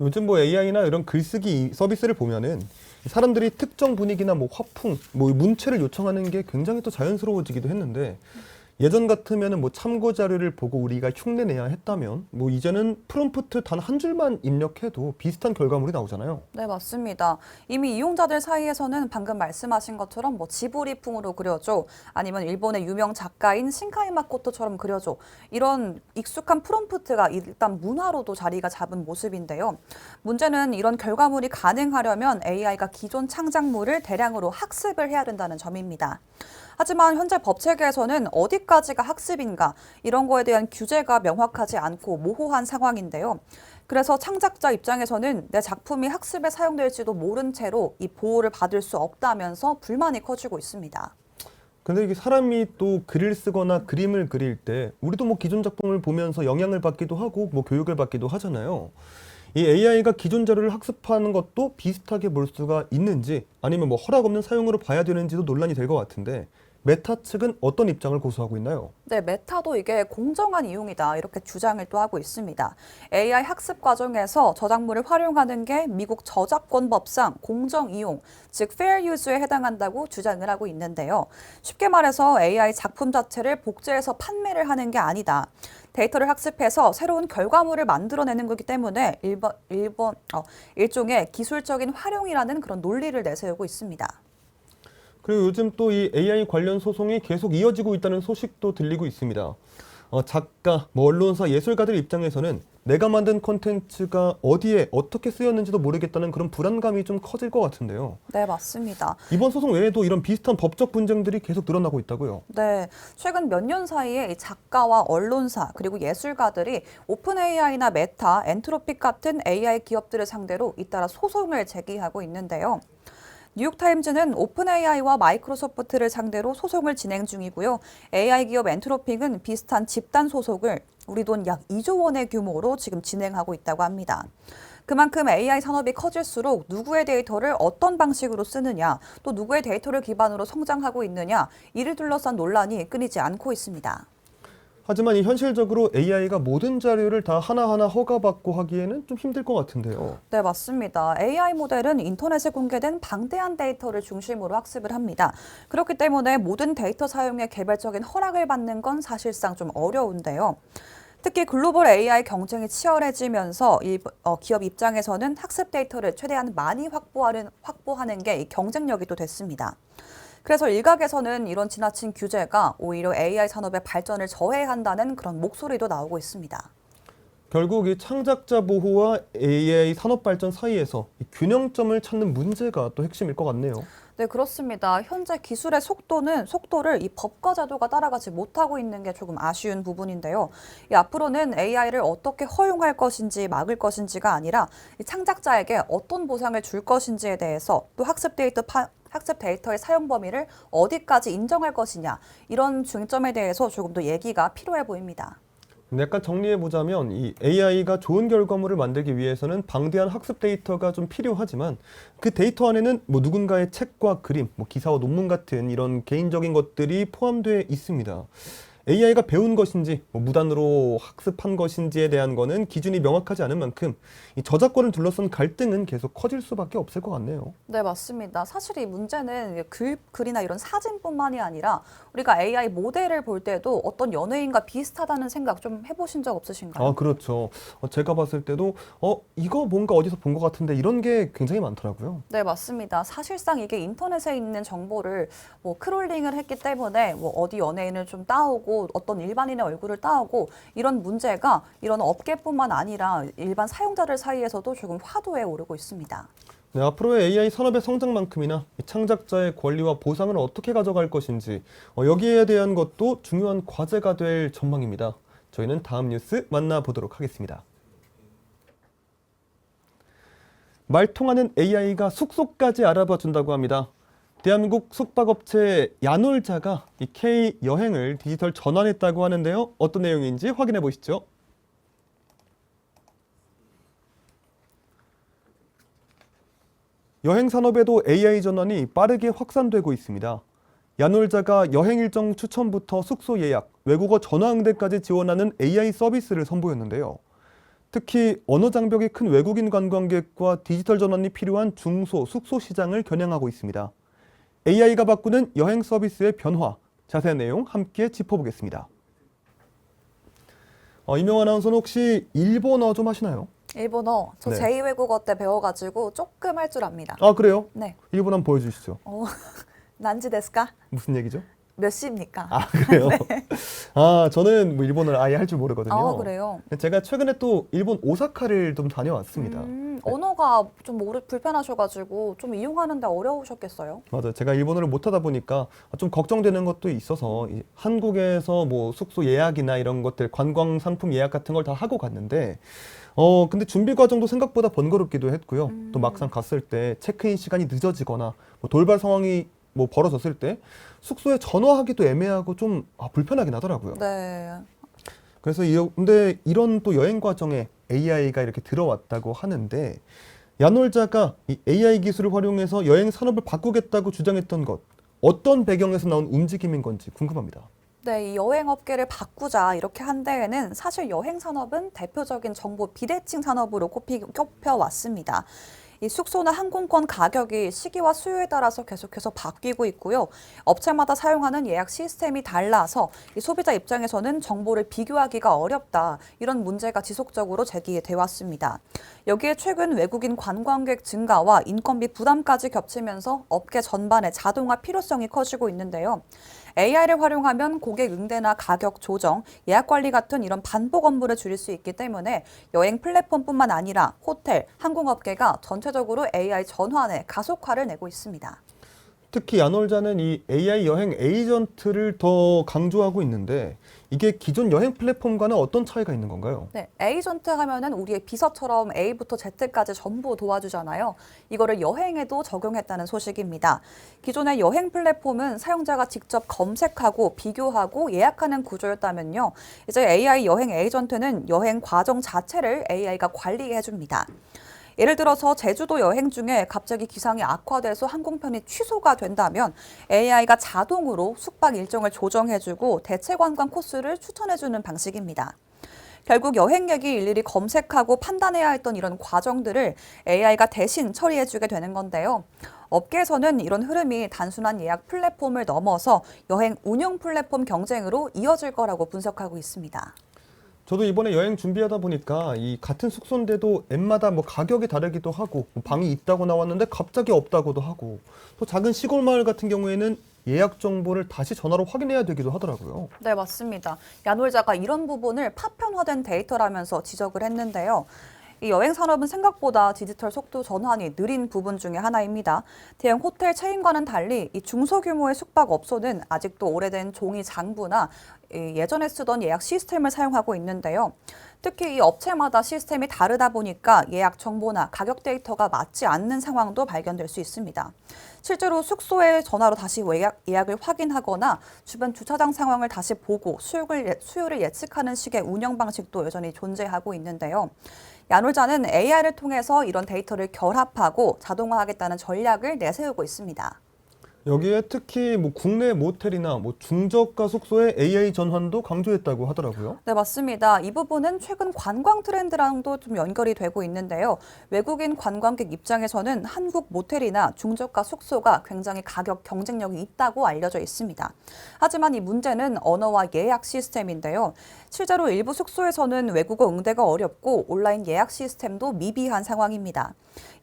Speaker 1: 요즘 뭐 AI나 이런 글쓰기 서비스를 보면은 사람들이 특정 분위기나 뭐 화풍, 뭐 문체를 요청하는 게 굉장히 또 자연스러워지기도 했는데, 예전 같으면은 뭐 참고 자료를 보고 우리가 흉내내야 했다면, 뭐 이제는 프롬프트 단 한 줄만 입력해도 비슷한 결과물이 나오잖아요.
Speaker 2: 네, 맞습니다. 이미 이용자들 사이에서는 방금 말씀하신 것처럼 뭐 지브리풍으로 그려줘, 아니면 일본의 유명 작가인 신카이 마코토처럼 그려줘, 이런 익숙한 프롬프트가 일단 문화로도 자리가 잡은 모습인데요. 문제는 이런 결과물이 가능하려면 AI가 기존 창작물을 대량으로 학습을 해야 된다는 점입니다. 하지만 현재 법 체계에서는 어디까지가 학습인가, 이런 거에 대한 규제가 명확하지 않고 모호한 상황인데요. 그래서 창작자 입장에서는 내 작품이 학습에 사용될지도 모른 채로 이 보호를 받을 수 없다면서 불만이 커지고 있습니다.
Speaker 1: 근데 이게 사람이 또 글을 쓰거나 그림을 그릴 때 우리도 뭐 기존 작품을 보면서 영향을 받기도 하고 뭐 교육을 받기도 하잖아요. 이 AI가 기존 자료를 학습하는 것도 비슷하게 볼 수가 있는지, 아니면 뭐 허락 없는 사용으로 봐야 되는지도 논란이 될 것 같은데, 메타 측은 어떤 입장을 고수하고 있나요?
Speaker 2: 네, 메타도 이게 공정한 이용이다, 이렇게 주장을 또 하고 있습니다. AI 학습 과정에서 저작물을 활용하는 게 미국 저작권법상 공정 이용, 즉 fair use에 해당한다고 주장을 하고 있는데요. 쉽게 말해서 AI 작품 자체를 복제해서 판매를 하는 게 아니다. 데이터를 학습해서 새로운 결과물을 만들어내는 거기 때문에 일종의 기술적인 활용이라는 그런 논리를 내세우고 있습니다.
Speaker 1: 그리고 요즘 또 이 AI 관련 소송이 계속 이어지고 있다는 소식도 들리고 있습니다. 작가, 뭐 언론사, 예술가들 입장에서는 내가 만든 콘텐츠가 어디에 어떻게 쓰였는지도 모르겠다는 그런 불안감이 좀 커질 것 같은데요.
Speaker 2: 네, 맞습니다.
Speaker 1: 이번 소송 외에도 이런 비슷한 법적 분쟁들이 계속 늘어나고 있다고요.
Speaker 2: 네, 최근 몇 년 사이에 이 작가와 언론사 그리고 예술가들이 오픈 AI나 메타, 엔트로픽 같은 AI 기업들을 상대로 잇따라 소송을 제기하고 있는데요. 뉴욕타임즈는 오픈 AI와 마이크로소프트를 상대로 소송을 진행 중이고요. AI 기업 엔트로픽은 비슷한 집단 소송을 우리 돈 약 2조 원의 규모로 지금 진행하고 있다고 합니다. 그만큼 AI 산업이 커질수록 누구의 데이터를 어떤 방식으로 쓰느냐, 또 누구의 데이터를 기반으로 성장하고 있느냐, 이를 둘러싼 논란이 끊이지 않고 있습니다.
Speaker 1: 하지만 이 현실적으로 AI가 모든 자료를 다 하나하나 허가받고 하기에는 좀 힘들 것 같은데요.
Speaker 2: 네, 맞습니다. AI 모델은 인터넷에 공개된 방대한 데이터를 중심으로 학습을 합니다. 그렇기 때문에 모든 데이터 사용에 개별적인 허락을 받는 건 사실상 좀 어려운데요. 특히 글로벌 AI 경쟁이 치열해지면서 기업 입장에서는 학습 데이터를 최대한 많이 확보하는 게 이 경쟁력이 또 됐습니다. 그래서 일각에서는 이런 지나친 규제가 오히려 AI 산업의 발전을 저해한다는 그런 목소리도 나오고 있습니다.
Speaker 1: 결국 이 창작자 보호와 AI 산업 발전 사이에서 이 균형점을 찾는 문제가 또 핵심일 것 같네요.
Speaker 2: 네, 그렇습니다. 현재 기술의 속도를 이 법과 제도가 따라가지 못하고 있는 게 조금 아쉬운 부분인데요. 앞으로는 AI를 어떻게 허용할 것인지 막을 것인지가 아니라 이 창작자에게 어떤 보상을 줄 것인지에 대해서, 또 학습 데이터의 사용 범위를 어디까지 인정할 것이냐, 이런 중점에 대해서 조금 더 얘기가 필요해 보입니다.
Speaker 1: 근데 약간 정리해보자면 이 AI가 좋은 결과물을 만들기 위해서는 방대한 학습 데이터가 좀 필요하지만, 그 데이터 안에는 뭐 누군가의 책과 그림, 뭐 기사와 논문 같은 이런 개인적인 것들이 포함되어 있습니다. AI가 배운 것인지 뭐 무단으로 학습한 것인지에 대한 거는 기준이 명확하지 않은 만큼 이 저작권을 둘러싼 갈등은 계속 커질 수밖에 없을 것 같네요.
Speaker 2: 네, 맞습니다. 사실 이 문제는 글이나 이런 사진뿐만이 아니라 우리가 AI 모델을 볼 때도 어떤 연예인과 비슷하다는 생각 좀 해보신 적 없으신가요?
Speaker 1: 아, 그렇죠. 제가 봤을 때도 이거 뭔가 어디서 본 것 같은데, 이런 게 굉장히 많더라고요.
Speaker 2: 네, 맞습니다. 사실상 이게 인터넷에 있는 정보를 뭐 크롤링을 했기 때문에 뭐 어디 연예인을 좀 따오고 가지고 어떤 일반인의 얼굴을 따오고 이런 문제가 이런 업계뿐만 아니라 일반 사용자들 사이에서도 조금 화두에 오르고 있습니다.
Speaker 1: 네, 앞으로의 AI 산업의 성장만큼이나 이 창작자의 권리와 보상을 어떻게 가져갈 것인지 여기에 대한 것도 중요한 과제가 될 전망입니다. 저희는 다음 뉴스 만나보도록 하겠습니다. 말통하는 AI가 숙소까지 알아봐 준다고 합니다. 대한민국 숙박업체 야놀자가 이 K 여행을 디지털 전환했다고 하는데요. 어떤 내용인지 확인해 보시죠. 여행 산업에도 AI 전환이 빠르게 확산되고 있습니다. 야놀자가 여행 일정 추천부터 숙소 예약, 외국어 전화 응대까지 지원하는 AI 서비스를 선보였는데요. 특히 언어 장벽이 큰 외국인 관광객과 디지털 전환이 필요한 중소, 숙소 시장을 겨냥하고 있습니다. AI가 바꾸는 여행 서비스의 변화, 자세한 내용 함께 짚어보겠습니다. 이명 아나운서는 혹시 일본어 좀 하시나요?
Speaker 2: 일본어, 저
Speaker 1: 네.
Speaker 2: 제2외국어 때 배워가지고 조금 할 줄 압니다.
Speaker 1: 아, 그래요?
Speaker 2: 네.
Speaker 1: 일본어 한번 보여주시죠.
Speaker 2: 난지 데스까?
Speaker 1: 무슨 얘기죠?
Speaker 2: 몇 시입니까?
Speaker 1: 아, 그래요? 아, 저는 뭐 일본어를 아예 할 줄 모르거든요.
Speaker 2: 아, 그래요?
Speaker 1: 제가 최근에 또 일본 오사카를 좀 다녀왔습니다.
Speaker 2: 언어가 좀 불편하셔가지고 좀 이용하는데 어려우셨겠어요?
Speaker 1: 맞아요. 제가 일본어를 못하다 보니까 좀 걱정되는 것도 있어서 한국에서 뭐 숙소 예약이나 이런 것들, 관광 상품 예약 같은 걸 다 하고 갔는데 근데 준비 과정도 생각보다 번거롭기도 했고요. 또 막상 갔을 때 체크인 시간이 늦어지거나 뭐 돌발 상황이 뭐 벌어졌을 때 숙소에 전화하기도 애매하고 좀 불편하긴 하더라고요.
Speaker 2: 네.
Speaker 1: 그래서 근데 이런 또 여행 과정에 AI가 이렇게 들어왔다고 하는데 야놀자가 이 AI 기술을 활용해서 여행 산업을 바꾸겠다고 주장했던 것 어떤 배경에서 나온 움직임인 건지 궁금합니다.
Speaker 2: 네, 이 여행업계를 바꾸자 이렇게 한 데에는 사실 여행 산업은 대표적인 정보 비대칭 산업으로 꼽혀왔습니다. 이 숙소나 항공권 가격이 시기와 수요에 따라서 계속해서 바뀌고 있고요. 업체마다 사용하는 예약 시스템이 달라서 이 소비자 입장에서는 정보를 비교하기가 어렵다. 이런 문제가 지속적으로 제기돼 왔습니다. 여기에 최근 외국인 관광객 증가와 인건비 부담까지 겹치면서 업계 전반의 자동화 필요성이 커지고 있는데요. AI를 활용하면 고객 응대나 가격 조정, 예약 관리 같은 이런 반복 업무를 줄일 수 있기 때문에 여행 플랫폼뿐만 아니라 호텔, 항공업계가 전체적으로 AI 전환에 가속화를 내고 있습니다.
Speaker 1: 특히 야놀자는 이 AI 여행 에이전트를 더 강조하고 있는데 이게 기존 여행 플랫폼과는 어떤 차이가 있는 건가요?
Speaker 2: 네, 에이전트 하면은 우리의 비서처럼 A부터 Z까지 전부 도와주잖아요. 이거를 여행에도 적용했다는 소식입니다. 기존의 여행 플랫폼은 사용자가 직접 검색하고 비교하고 예약하는 구조였다면요. 이제 AI 여행 에이전트는 여행 과정 자체를 AI가 관리해 줍니다. 예를 들어서 제주도 여행 중에 갑자기 기상이 악화돼서 항공편이 취소가 된다면 AI가 자동으로 숙박 일정을 조정해주고 대체 관광 코스를 추천해주는 방식입니다. 결국 여행객이 일일이 검색하고 판단해야 했던 이런 과정들을 AI가 대신 처리해주게 되는 건데요. 업계에서는 이런 흐름이 단순한 예약 플랫폼을 넘어서 여행 운영 플랫폼 경쟁으로 이어질 거라고 분석하고 있습니다.
Speaker 1: 저도 이번에 여행 준비하다 보니까 이 같은 숙소인데도 앱마다 뭐 가격이 다르기도 하고 방이 있다고 나왔는데 갑자기 없다고도 하고 또 작은 시골 마을 같은 경우에는 예약 정보를 다시 전화로 확인해야 되기도 하더라고요.
Speaker 2: 네, 맞습니다. 야놀자가 이런 부분을 파편화된 데이터라면서 지적을 했는데요. 이 여행 산업은 생각보다 디지털 속도 전환이 느린 부분 중에 하나입니다. 대형 호텔 체인과는 달리 이 중소규모의 숙박업소는 아직도 오래된 종이 장부나 예전에 쓰던 예약 시스템을 사용하고 있는데요. 특히 이 업체마다 시스템이 다르다 보니까 예약 정보나 가격 데이터가 맞지 않는 상황도 발견될 수 있습니다. 실제로 숙소에 전화로 다시 예약을 확인하거나 주변 주차장 상황을 다시 보고 수요를 예측하는 식의 운영 방식도 여전히 존재하고 있는데요. 야놀자는 AI를 통해서 이런 데이터를 결합하고 자동화하겠다는 전략을 내세우고 있습니다.
Speaker 1: 여기에 특히 뭐 국내 모텔이나 뭐 중저가 숙소의 AI 전환도 강조했다고 하더라고요.
Speaker 2: 네, 맞습니다. 이 부분은 최근 관광 트렌드랑도 좀 연결이 되고 있는데요. 외국인 관광객 입장에서는 한국 모텔이나 중저가 숙소가 굉장히 가격 경쟁력이 있다고 알려져 있습니다. 하지만 이 문제는 언어와 예약 시스템인데요. 실제로 일부 숙소에서는 외국어 응대가 어렵고 온라인 예약 시스템도 미비한 상황입니다.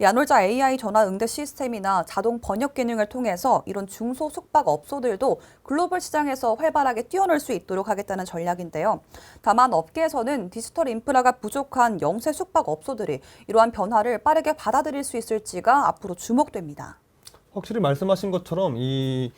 Speaker 2: 야놀자 AI 전화 응대 시스템이나 자동 번역 기능을 통해서 이런 중소 숙박업소들도 글로벌 시장에서 활발하게 뛰어놀 수 있도록 하겠다는 전략인데요. 다만 업계에서는 디지털 인프라가 부족한 영세 숙박업소들이 이러한 변화를 빠르게 받아들일 수 있을지가 앞으로 주목됩니다.
Speaker 1: 확실히 말씀하신 것처럼 이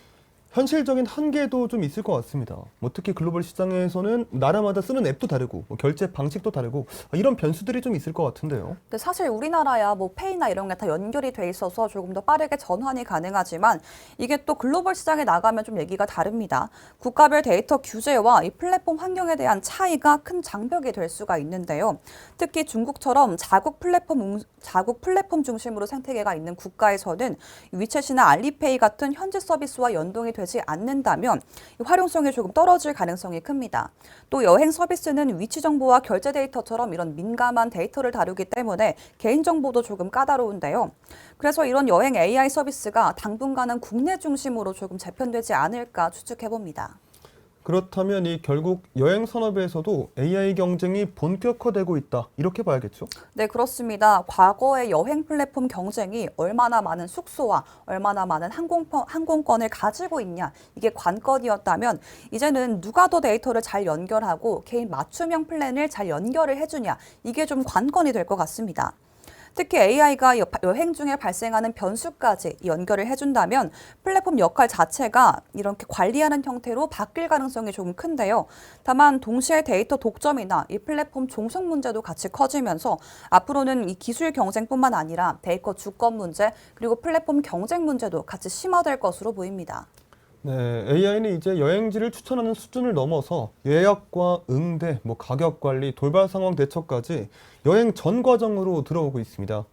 Speaker 1: 현실적인 한계도 좀 있을 것 같습니다. 뭐 특히 글로벌 시장에서는 나라마다 쓰는 앱도 다르고 뭐 결제 방식도 다르고 이런 변수들이 좀 있을 것 같은데요.
Speaker 2: 근데 사실 우리나라야 뭐 페이나 이런 게 다 연결이 돼 있어서 조금 더 빠르게 전환이 가능하지만 이게 또 글로벌 시장에 나가면 좀 얘기가 다릅니다. 국가별 데이터 규제와 이 플랫폼 환경에 대한 차이가 큰 장벽이 될 수가 있는데요. 특히 중국처럼 자국 플랫폼 중심으로 생태계가 있는 국가에서는 위챗이나 알리페이 같은 현지 서비스와 연동이 되지 않는다면 활용성이 조금 떨어질 가능성이 큽니다. 또 여행 서비스는 위치 정보와 결제 데이터처럼 이런 민감한 데이터를 다루기 때문에 개인정보도 조금 까다로운데요. 그래서 이런 여행 AI 서비스가 당분간은 국내 중심으로 조금 재편되지 않을까 추측해봅니다.
Speaker 1: 그렇다면 이 결국 여행 산업에서도 AI 경쟁이 본격화되고 있다. 이렇게 봐야겠죠?
Speaker 2: 네, 그렇습니다. 과거의 여행 플랫폼 경쟁이 얼마나 많은 숙소와 얼마나 많은 항공권을 가지고 있냐, 이게 관건이었다면 이제는 누가 더 데이터를 잘 연결하고 개인 맞춤형 플랜을 잘 연결을 해주냐, 이게 좀 관건이 될 것 같습니다. 특히 AI가 여행 중에 발생하는 변수까지 연결을 해준다면 플랫폼 역할 자체가 이렇게 관리하는 형태로 바뀔 가능성이 조금 큰데요. 다만 동시에 데이터 독점이나 이 플랫폼 종속 문제도 같이 커지면서 앞으로는 이 기술 경쟁뿐만 아니라 데이터 주권 문제 그리고 플랫폼 경쟁 문제도 같이 심화될 것으로 보입니다.
Speaker 1: 네, AI는 이제 여행지를 추천하는 수준을 넘어서 예약과 응대, 뭐 가격 관리, 돌발 상황 대처까지 여행 전 과정으로 들어오고 있습니다.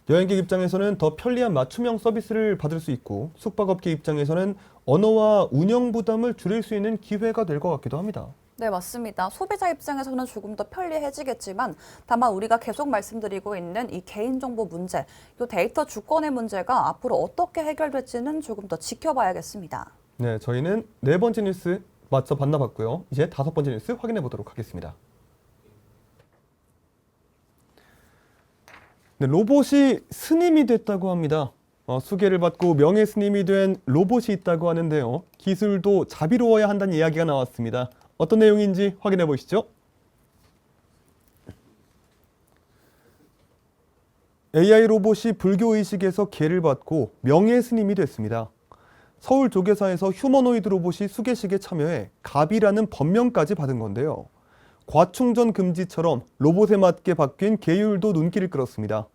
Speaker 1: 여행객 입장에서는 더 편리한 맞춤형 서비스를 받을 수 있고 숙박업계 입장에서는 언어와 운영 부담을 줄일 수 있는 기회가 될 것 같기도 합니다.
Speaker 2: 네, 맞습니다. 소비자 입장에서는 조금 더 편리해지겠지만 다만 우리가 계속 말씀드리고 있는 이 개인정보 문제, 또 데이터 주권의 문제가 앞으로 어떻게 해결될지는 조금 더 지켜봐야겠습니다.
Speaker 1: 네, 저희는 네 번째 뉴스 맞춰 만나봤고요. 이제 다섯 번째 뉴스 확인해 보도록 하겠습니다. 네, 로봇이 스님이 됐다고 합니다. 수계를 받고 명예 스님이 된 로봇이 있다고 하는데요. 기술도 자비로워야 한다는 이야기가 나왔습니다. 어떤 내용인지 확인해 보시죠. AI 로봇이 불교의식에서 계를 받고 명예 스님이 됐습니다. 서울 조계사에서 휴머노이드 로봇이 수계식에 참여해 갑이라는 법명까지 받은 건데요. 과충전 금지처럼 로봇에 맞게 바뀐 계율도 눈길을 끌었습니다.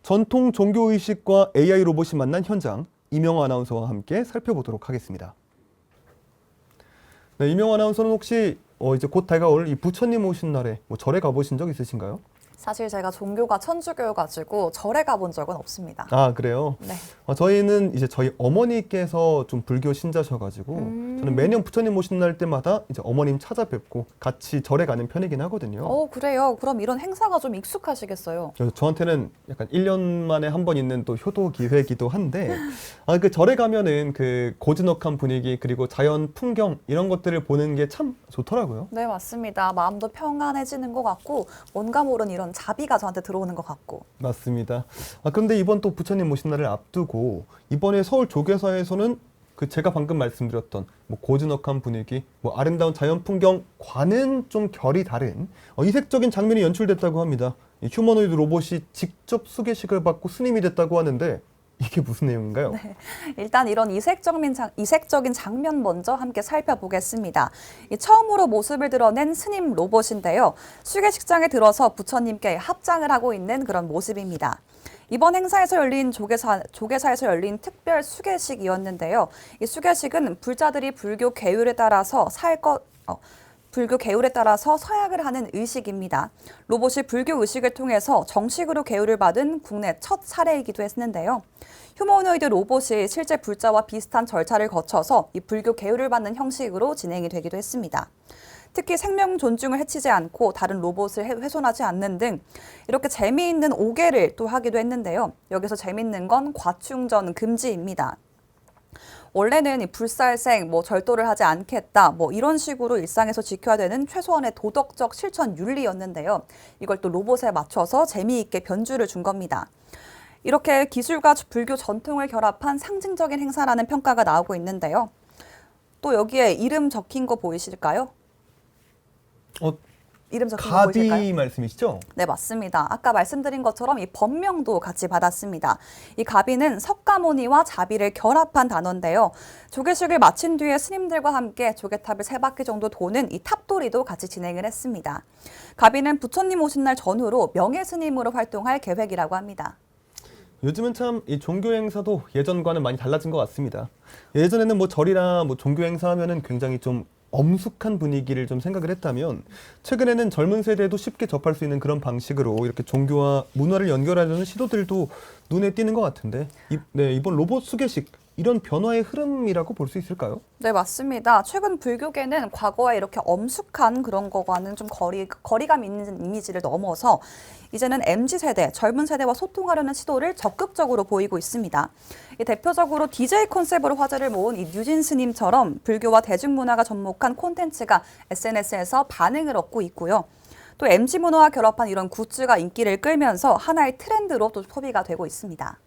Speaker 1: 전통 종교의식과 AI 로봇이 만난 현장, 이명호 아나운서와 함께 살펴보도록 하겠습니다. 네, 이명호 아나운서는 혹시 이제 곧 다가올 이 부처님 오신 날에 절에 가보신 적 있으신가요?
Speaker 2: 사실 제가 종교가 천주교여가지고 절에 가본 적은 없습니다.
Speaker 1: 아, 그래요?
Speaker 2: 네.
Speaker 1: 저희는 이제 저희 어머니께서 좀 불교 신자셔가지고 저는 매년 부처님 오신 날 때마다 이제 어머님 찾아뵙고 같이 절에 가는 편이긴 하거든요.
Speaker 2: 그래요? 그럼 이런 행사가 좀 익숙하시겠어요?
Speaker 1: 저한테는 약간 1년 만에 한 번 있는 또 효도 기회이기도 한데 그 절에 가면은 그 고즈넉한 분위기 그리고 자연 풍경 이런 것들을 보는 게 참 좋더라고요.
Speaker 2: 네, 맞습니다. 마음도 평안해지는 것 같고 뭔가 모르는 이런 자비가 저한테 들어오는 것 같고.
Speaker 1: 맞습니다. 그런데 이번 또 부처님 오신 날을 앞두고 이번에 서울 조계사에서는 그 제가 방금 말씀드렸던 뭐 고즈넉한 분위기, 뭐 아름다운 자연 풍경과는 좀 결이 다른 이색적인 장면이 연출됐다고 합니다. 이 휴머노이드 로봇이 직접 수계식을 받고 스님이 됐다고 하는데 이게 무슨 내용인가요?
Speaker 2: 네, 일단 이런 이색적인 장면 먼저 함께 살펴보겠습니다. 처음으로 모습을 드러낸 스님 로봇인데요. 수계식장에 들어서 부처님께 합장을 하고 있는 그런 모습입니다. 이번 행사에서 열린 조계사에서 열린 특별 수계식이었는데요. 이 수계식은 불자들이 불교 계율에 따라서 서약을 하는 의식입니다. 로봇이 불교 의식을 통해서 정식으로 계율을 받은 국내 첫 사례이기도 했는데요. 휴머노이드 로봇이 실제 불자와 비슷한 절차를 거쳐서 이 불교 계율을 받는 형식으로 진행이 되기도 했습니다. 특히 생명 존중을 해치지 않고 다른 로봇을 훼손하지 않는 등 이렇게 재미있는 오계를 또 하기도 했는데요. 여기서 재미있는 건 과충전 금지입니다. 원래는 불살생, 절도를 하지 않겠다, 이런 식으로 일상에서 지켜야 되는 최소한의 도덕적 실천 윤리였는데요. 이걸 또 로봇에 맞춰서 재미있게 변주를 준 겁니다. 이렇게 기술과 불교 전통을 결합한 상징적인 행사라는 평가가 나오고 있는데요. 또 여기에 이름 적힌 거 보이실까요? 이름 적힌 거 보이실까요?
Speaker 1: 가비 말씀이시죠?
Speaker 2: 네, 맞습니다. 아까 말씀드린 것처럼 이 법명도 같이 받았습니다. 이 가비는 석가모니와 자비를 결합한 단어인데요. 조계식을 마친 뒤에 스님들과 함께 조계탑을 3바퀴 정도 도는 이 탑돌이도 같이 진행을 했습니다. 가비는 부처님 오신 날 전후로 명예스님으로 활동할 계획이라고 합니다.
Speaker 1: 요즘은 참 이 종교 행사도 예전과는 많이 달라진 것 같습니다. 예전에는 뭐 절이나 뭐 종교 행사 하면은 굉장히 좀 엄숙한 분위기를 좀 생각을 했다면 최근에는 젊은 세대도 쉽게 접할 수 있는 그런 방식으로 이렇게 종교와 문화를 연결하려는 시도들도 눈에 띄는 것 같은데 이번 로봇 수계식 이런 변화의 흐름이라고 볼 수 있을까요?
Speaker 2: 네, 맞습니다. 최근 불교계는 과거에 이렇게 엄숙한 그런 거와는 좀 거리감 있는 이미지를 넘어서 이제는 MZ세대, 젊은 세대와 소통하려는 시도를 적극적으로 보이고 있습니다. 이 대표적으로 DJ 컨셉으로 화제를 모은 이 뉴진 스님처럼 불교와 대중문화가 접목한 콘텐츠가 SNS에서 반응을 얻고 있고요. 또 MZ 문화와 결합한 이런 굿즈가 인기를 끌면서 하나의 트렌드로 또 소비가 되고 있습니다.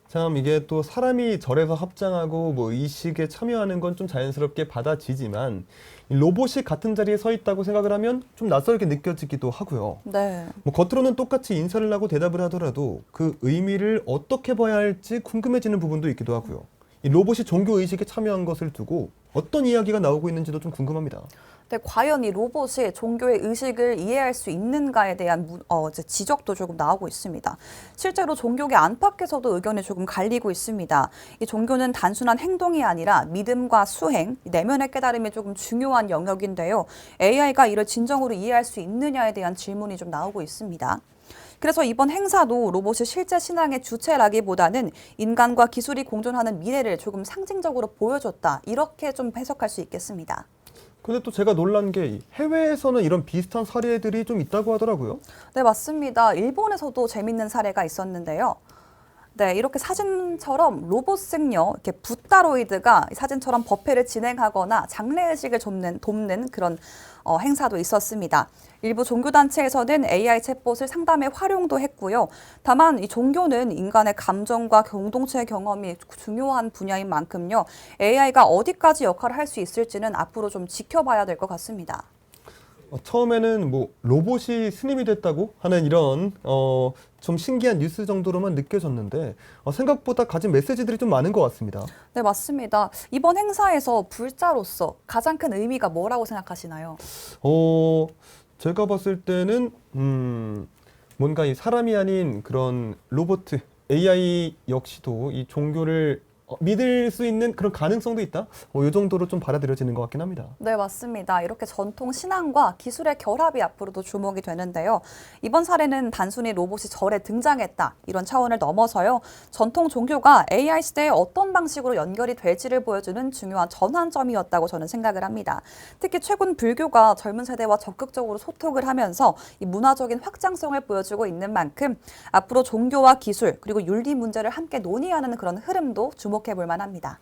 Speaker 1: 참 이게 또 사람이 절에서 합장하고 뭐 의식에 참여하는 건 좀 자연스럽게 받아지지만 이 로봇이 같은 자리에 서 있다고 생각을 하면 좀 낯설게 느껴지기도 하고요.
Speaker 2: 네.
Speaker 1: 뭐 겉으로는 똑같이 인사를 하고 대답을 하더라도 그 의미를 어떻게 봐야 할지 궁금해지는 부분도 있기도 하고요. 이 로봇이 종교 의식에 참여한 것을 두고 어떤 이야기가 나오고 있는지도 좀 궁금합니다.
Speaker 2: 네, 과연 이 로봇이 종교의 의식을 이해할 수 있는가에 대한 이제 지적도 조금 나오고 있습니다. 실제로 종교계 안팎에서도 의견이 조금 갈리고 있습니다. 이 종교는 단순한 행동이 아니라 믿음과 수행, 내면의 깨달음이 조금 중요한 영역인데요. AI가 이를 진정으로 이해할 수 있느냐에 대한 질문이 좀 나오고 있습니다. 그래서 이번 행사도 로봇이 실제 신앙의 주체라기보다는 인간과 기술이 공존하는 미래를 조금 상징적으로 보여줬다. 이렇게 좀 해석할 수 있겠습니다.
Speaker 1: 근데 또 제가 놀란 게 해외에서는 이런 비슷한 사례들이 좀 있다고 하더라고요.
Speaker 2: 네, 맞습니다. 일본에서도 재밌는 사례가 있었는데요. 네, 이렇게 사진처럼 로봇 승려, 이렇게 붓다로이드가 사진처럼 법회를 진행하거나 장례의식을 돕는 그런 행사도 있었습니다. 일부 종교단체에서는 AI 챗봇을 상담에 활용도 했고요. 다만 이 종교는 인간의 감정과 공동체의 경험이 중요한 분야인 만큼요. AI가 어디까지 역할을 할 수 있을지는 앞으로 좀 지켜봐야 될 것 같습니다.
Speaker 1: 처음에는 뭐 로봇이 스님이 됐다고 하는 이런 좀 신기한 뉴스 정도로만 느껴졌는데 생각보다 가진 메시지들이 좀 많은 것 같습니다.
Speaker 2: 네, 맞습니다. 이번 행사에서 불자로서 가장 큰 의미가 뭐라고 생각하시나요?
Speaker 1: 제가 봤을 때는 뭔가 이 사람이 아닌 그런 로봇, AI 역시도 이 종교를 믿을 수 있는 그런 가능성도 있다. 이 정도로 좀 받아들여지는 것 같긴 합니다.
Speaker 2: 네, 맞습니다. 이렇게 전통 신앙과 기술의 결합이 앞으로도 주목이 되는데요. 이번 사례는 단순히 로봇이 절에 등장했다 이런 차원을 넘어서요. 전통 종교가 AI 시대에 어떤 방식으로 연결이 될지를 보여주는 중요한 전환점이었다고 저는 생각을 합니다. 특히 최근 불교가 젊은 세대와 적극적으로 소통을 하면서 이 문화적인 확장성을 보여주고 있는 만큼 앞으로 종교와 기술 그리고 윤리 문제를 함께 논의하는 그런 흐름도 주목해 볼 만합니다.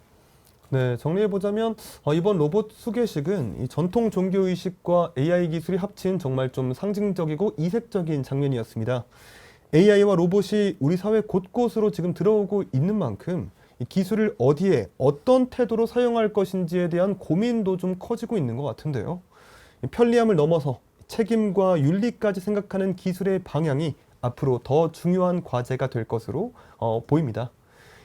Speaker 1: 네, 정리해보자면 이번 로봇 수계식은 이 전통 종교의식과 AI 기술이 합친 정말 좀 상징적이고 이색적인 장면이었습니다. AI와 로봇이 우리 사회 곳곳으로 지금 들어오고 있는 만큼 이 기술을 어디에 어떤 태도로 사용할 것인지에 대한 고민도 좀 커지고 있는 것 같은데요. 편리함을 넘어서 책임과 윤리까지 생각하는 기술의 방향이 앞으로 더 중요한 과제가 될 것으로 보입니다.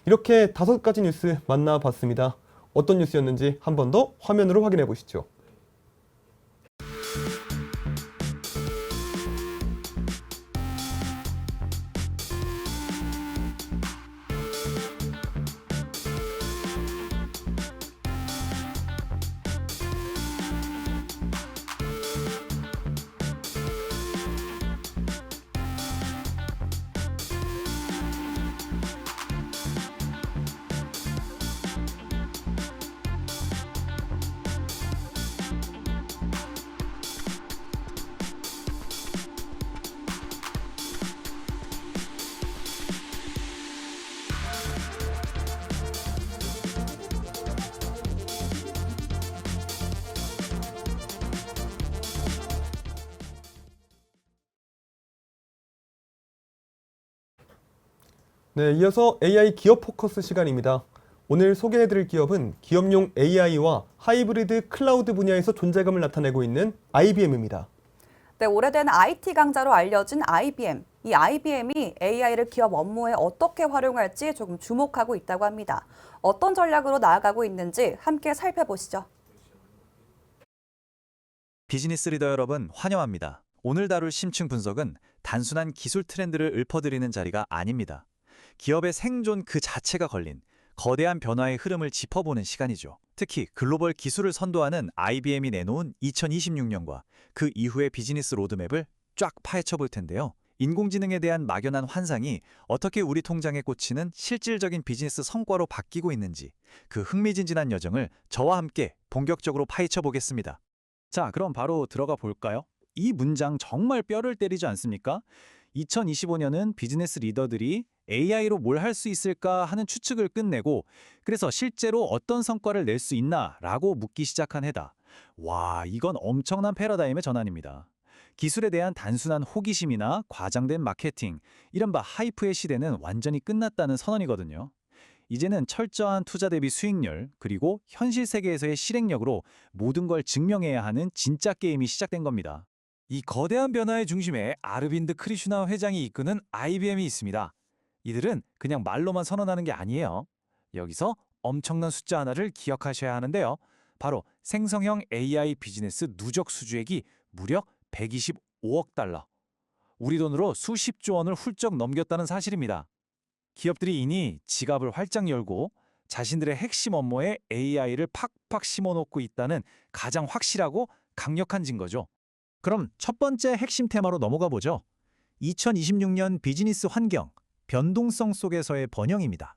Speaker 1: 이렇게 5가지 뉴스 만나봤습니다. 어떤 뉴스였는지 한 번 더 화면으로 확인해 보시죠. 네, 이어서 AI 기업 포커스 시간입니다. 오늘 소개해드릴 기업은 기업용 AI와 하이브리드 클라우드 분야에서 존재감을 나타내고 있는 IBM입니다.
Speaker 2: 네, 오래된 IT 강자로 알려진 IBM. 이 IBM이 AI를 기업 업무에 어떻게 활용할지 조금 주목하고 있다고 합니다. 어떤 전략으로 나아가고 있는지 함께 살펴보시죠.
Speaker 3: 비즈니스 리더 여러분 환영합니다. 오늘 다룰 심층 분석은 단순한 기술 트렌드를 읊어드리는 자리가 아닙니다. 기업의 생존 그 자체가 걸린 거대한 변화의 흐름을 짚어보는 시간이죠. 특히 글로벌 기술을 선도하는 IBM이 내놓은 2026년과 그 이후의 비즈니스 로드맵을 쫙 파헤쳐 볼 텐데요. 인공지능에 대한 막연한 환상이 어떻게 우리 통장에 꽂히는 실질적인 비즈니스 성과로 바뀌고 있는지 그 흥미진진한 여정을 저와 함께 본격적으로 파헤쳐 보겠습니다. 자, 그럼 바로 들어가 볼까요? 이 문장 정말 뼈를 때리지 않습니까? 2025년은 비즈니스 리더들이 AI로 뭘 할 수 있을까 하는 추측을 끝내고 그래서 실제로 어떤 성과를 낼 수 있나라고 묻기 시작한 해다. 와, 이건 엄청난 패러다임의 전환입니다. 기술에 대한 단순한 호기심이나 과장된 마케팅, 이른바 하이프의 시대는 완전히 끝났다는 선언이거든요. 이제는 철저한 투자 대비 수익률, 그리고 현실 세계에서의 실행력으로 모든 걸 증명해야 하는 진짜 게임이 시작된 겁니다. 이 거대한 변화의 중심에 아르빈드 크리슈나 회장이 이끄는 IBM이 있습니다. 이들은 그냥 말로만 선언하는 게 아니에요. 여기서 엄청난 숫자 하나를 기억하셔야 하는데요. 바로 생성형 AI 비즈니스 누적 수주액이 무려 125억 달러. 우리 돈으로 수십조 원을 훌쩍 넘겼다는 사실입니다. 기업들이 이니 지갑을 활짝 열고 자신들의 핵심 업무에 AI를 팍팍 심어놓고 있다는 가장 확실하고 강력한 증거죠. 그럼 첫 번째 핵심 테마로 넘어가 보죠. 2026년 비즈니스 환경, 변동성 속에서의 번영입니다.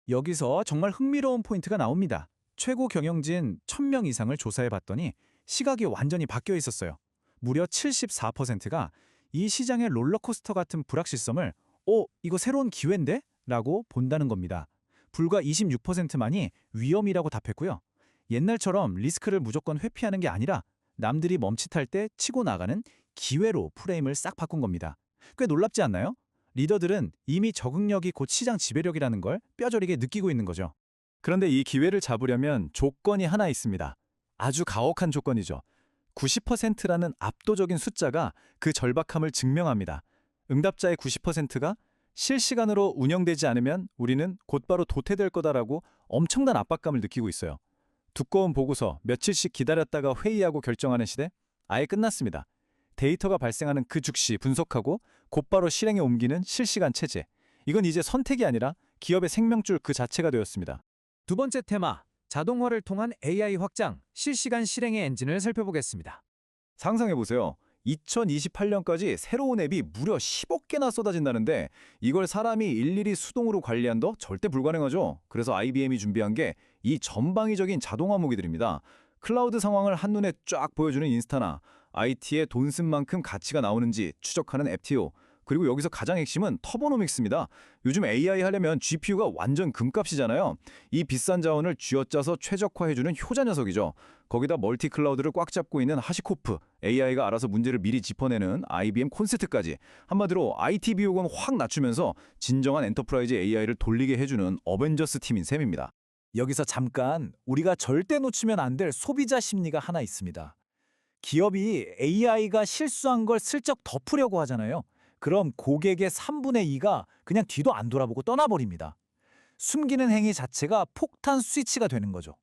Speaker 3: 여기서 정말 흥미로운 포인트가 나옵니다. 최고 경영진 1000명 이상을 조사해봤더니 시각이 완전히 바뀌어 있었어요. 무려 74%가 이 시장의 롤러코스터 같은 불확실성을 이거 새로운 기회인데? 라고 본다는 겁니다. 불과 26%만이 위험이라고 답했고요. 옛날처럼 리스크를 무조건 회피하는 게 아니라 남들이 멈칫할 때 치고 나가는 기회로 프레임을 싹 바꾼 겁니다. 꽤 놀랍지 않나요? 리더들은 이미 적응력이 곧 시장 지배력이라는 걸 뼈저리게 느끼고 있는 거죠. 그런데 이 기회를 잡으려면 조건이 하나 있습니다. 아주 가혹한 조건이죠. 90%라는 압도적인 숫자가 그 절박함을 증명합니다. 응답자의 90%가 실시간으로 운영되지 않으면 우리는 곧바로 도태될 거다라고 엄청난 압박감을 느끼고 있어요. 두꺼운 보고서 며칠씩 기다렸다가 회의하고 결정하는 시대? 아예 끝났습니다. 데이터가 발생하는 그 즉시 분석하고 곧바로 실행에 옮기는 실시간 체제. 이건 이제 선택이 아니라 기업의 생명줄 그 자체가 되었습니다. 두 번째 테마, 자동화를 통한 AI 확장, 실시간 실행의 엔진을 살펴보겠습니다. 상상해보세요. 2028년까지 새로운 앱이 무려 10억 개나 쏟아진다는데 이걸 사람이 일일이 수동으로 관리한다? 절대 불가능하죠. 그래서 IBM이 준비한 게 이 전방위적인 자동화 무기들입니다. 클라우드 상황을 한눈에 쫙 보여주는 인스타나 IT에 돈 쓴 만큼 가치가 나오는지 추적하는 앱티오, 그리고 여기서 가장 핵심은 터보노믹스입니다. 요즘 AI 하려면 GPU가 완전 금값이잖아요. 이 비싼 자원을 쥐어짜서 최적화해주는 효자 녀석이죠. 거기다 멀티 클라우드를 꽉 잡고 있는 하시코프, AI가 알아서 문제를 미리 짚어내는 IBM 콘세트까지. 한마디로 IT 비용은 확 낮추면서 진정한 엔터프라이즈 AI를 돌리게 해주는 어벤져스 팀인 셈입니다. 여기서 잠깐 우리가 절대 놓치면 안 될 소비자 심리가 하나 있습니다. 기업이 AI가 실수한 걸 슬쩍 덮으려고 하잖아요. 그럼 고객의 3분의 2가 그냥 뒤도 안 돌아보고 떠나버립니다. 숨기는 행위 자체가 폭탄 스위치가 되는 거죠.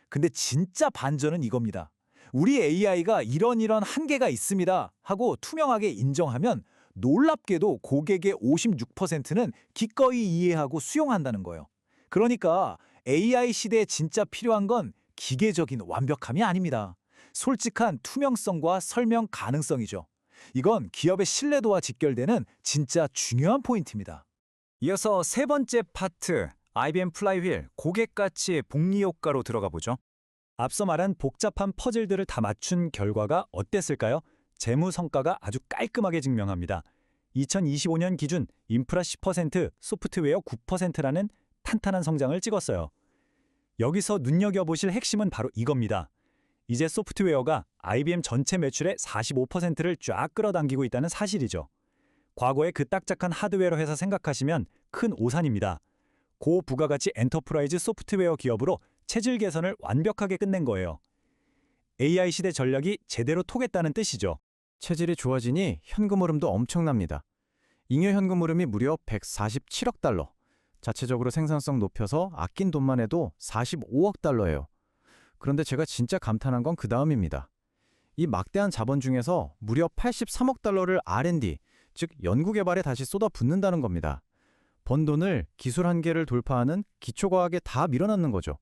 Speaker 3: 근데 진짜 반전은 이겁니다. 우리 AI가 이런 한계가 있습니다 하고 투명하게 인정하면 놀랍게도 고객의 56%는 기꺼이 이해하고 수용한다는 거예요. 그러니까 AI 시대에 진짜 필요한 건 기계적인 완벽함이 아닙니다. 솔직한 투명성과 설명 가능성이죠. 이건 기업의 신뢰도와 직결되는 진짜 중요한 포인트입니다. 이어서 세 번째 파트, IBM 플라이휠, 고객가치의 복리 효과로 들어가 보죠. 앞서 말한 복잡한 퍼즐들을 다 맞춘 결과가 어땠을까요? 재무 성과가 아주 깔끔하게 증명합니다. 2025년 기준 인프라 10%, 소프트웨어 9%라는 탄탄한 성장을 찍었어요. 여기서 눈여겨보실 핵심은 바로 이겁니다. 이제 소프트웨어가 IBM 전체 매출의 45%를 쫙 끌어당기고 있다는 사실이죠. 과거의 그 딱딱한 하드웨어 회사 생각하시면 큰 오산입니다. 고부가가치 엔터프라이즈 소프트웨어 기업으로 체질 개선을 완벽하게 끝낸 거예요. AI 시대 전략이 제대로 통했다는 뜻이죠.
Speaker 4: 체질이 좋아지니 현금 흐름도 엄청납니다. 잉여 현금 흐름이 무려 147억 달러. 자체적으로 생산성 높여서 아낀 돈만 해도 45억 달러예요. 그런데 제가 진짜 감탄한 건 그 다음입니다. 이 막대한 자본 중에서 무려 83억 달러를 R&D, 즉 연구개발에 다시 쏟아붓는다는 겁니다. 번 돈을 기술 한계를 돌파하는 기초과학에 다 밀어넣는 거죠.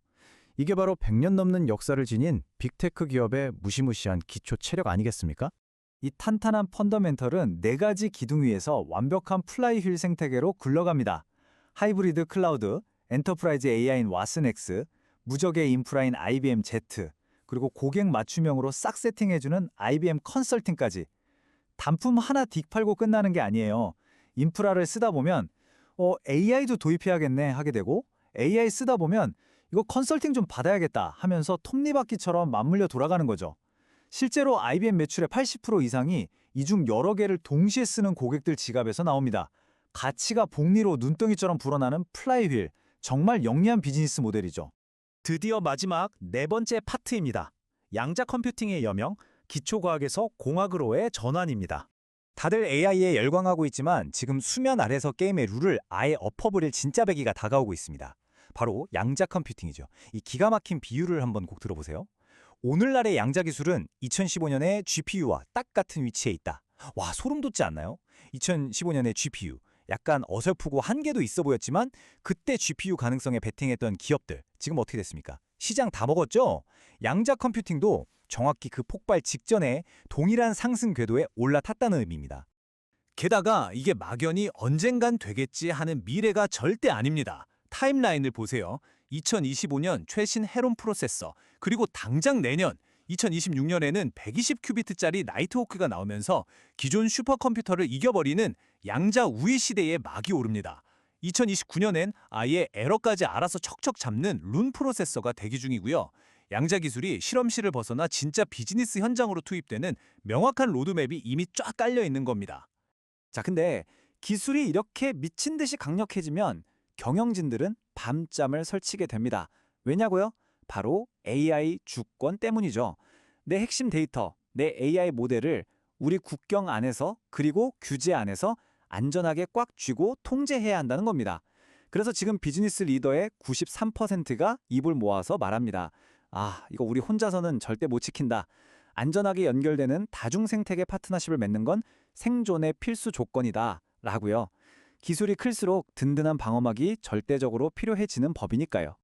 Speaker 4: 이게 바로 100년 넘는 역사를 지닌 빅테크 기업의 무시무시한 기초 체력 아니겠습니까?
Speaker 3: 이 탄탄한 펀더멘털은 4가지 기둥 위에서 완벽한 플라이휠 생태계로 굴러갑니다. 하이브리드 클라우드, 엔터프라이즈 AI인 왓슨X, 무적의 인프라인 IBM Z, 그리고 고객 맞춤형으로 싹 세팅해주는 IBM 컨설팅까지. 단품 하나 딕 팔고 끝나는 게 아니에요. 인프라를 쓰다 보면 AI도 도입해야겠네 하게 되고, AI 쓰다 보면 이거 컨설팅 좀 받아야겠다 하면서 톱니바퀴처럼 맞물려 돌아가는 거죠. 실제로 IBM 매출의 80% 이상이 이 중 여러 개를 동시에 쓰는 고객들 지갑에서 나옵니다. 가치가 복리로 눈덩이처럼 불어나는 플라이휠, 정말 영리한 비즈니스 모델이죠. 드디어 마지막 4번째 파트입니다. 양자 컴퓨팅의 여명, 기초과학에서 공학으로의 전환입니다. 다들 AI에 열광하고 있지만 지금 수면 아래서 게임의 룰을 아예 엎어버릴 진짜 배기가 다가오고 있습니다. 바로 양자 컴퓨팅이죠. 이 기가 막힌 비유를 한번 꼭 들어보세요. 오늘날의 양자 기술은 2015년에 GPU와 딱 같은 위치에 있다. 와, 소름 돋지 않나요? 2015년의 GPU. 약간 어설프고 한계도 있어 보였지만 그때 GPU 가능성에 베팅했던 기업들 지금 어떻게 됐습니까? 시장 다 먹었죠? 양자 컴퓨팅도 정확히 그 폭발 직전에 동일한 상승 궤도에 올라탔다는 의미입니다. 게다가 이게 막연히 언젠간 되겠지 하는 미래가 절대 아닙니다. 타임라인을 보세요. 2025년 최신 헤론 프로세서, 그리고 당장 내년 2026년에는 120큐비트짜리 나이트호크가 나오면서 기존 슈퍼컴퓨터를 이겨버리는 양자 우위 시대에 막이 오릅니다. 2029년엔 아예 에러까지 알아서 척척 잡는 룬 프로세서가 대기 중이고요. 양자 기술이 실험실을 벗어나 진짜 비즈니스 현장으로 투입되는 명확한 로드맵이 이미 쫙 깔려 있는 겁니다. 자, 근데 기술이 이렇게 미친 듯이 강력해지면 경영진들은 밤잠을 설치게 됩니다. 왜냐고요? 바로 AI 주권 때문이죠. 내 핵심 데이터, 내 AI 모델을 우리 국경 안에서 그리고 규제 안에서 안전하게 꽉 쥐고 통제해야 한다는 겁니다. 그래서 지금 비즈니스 리더의 93%가 입을 모아서 말합니다. 이거 우리 혼자서는 절대 못 지킨다. 안전하게 연결되는 다중생태계 파트너십을 맺는 건 생존의 필수 조건이다. 라고요. 기술이 클수록 든든한 방어막이 절대적으로 필요해지는 법이니까요.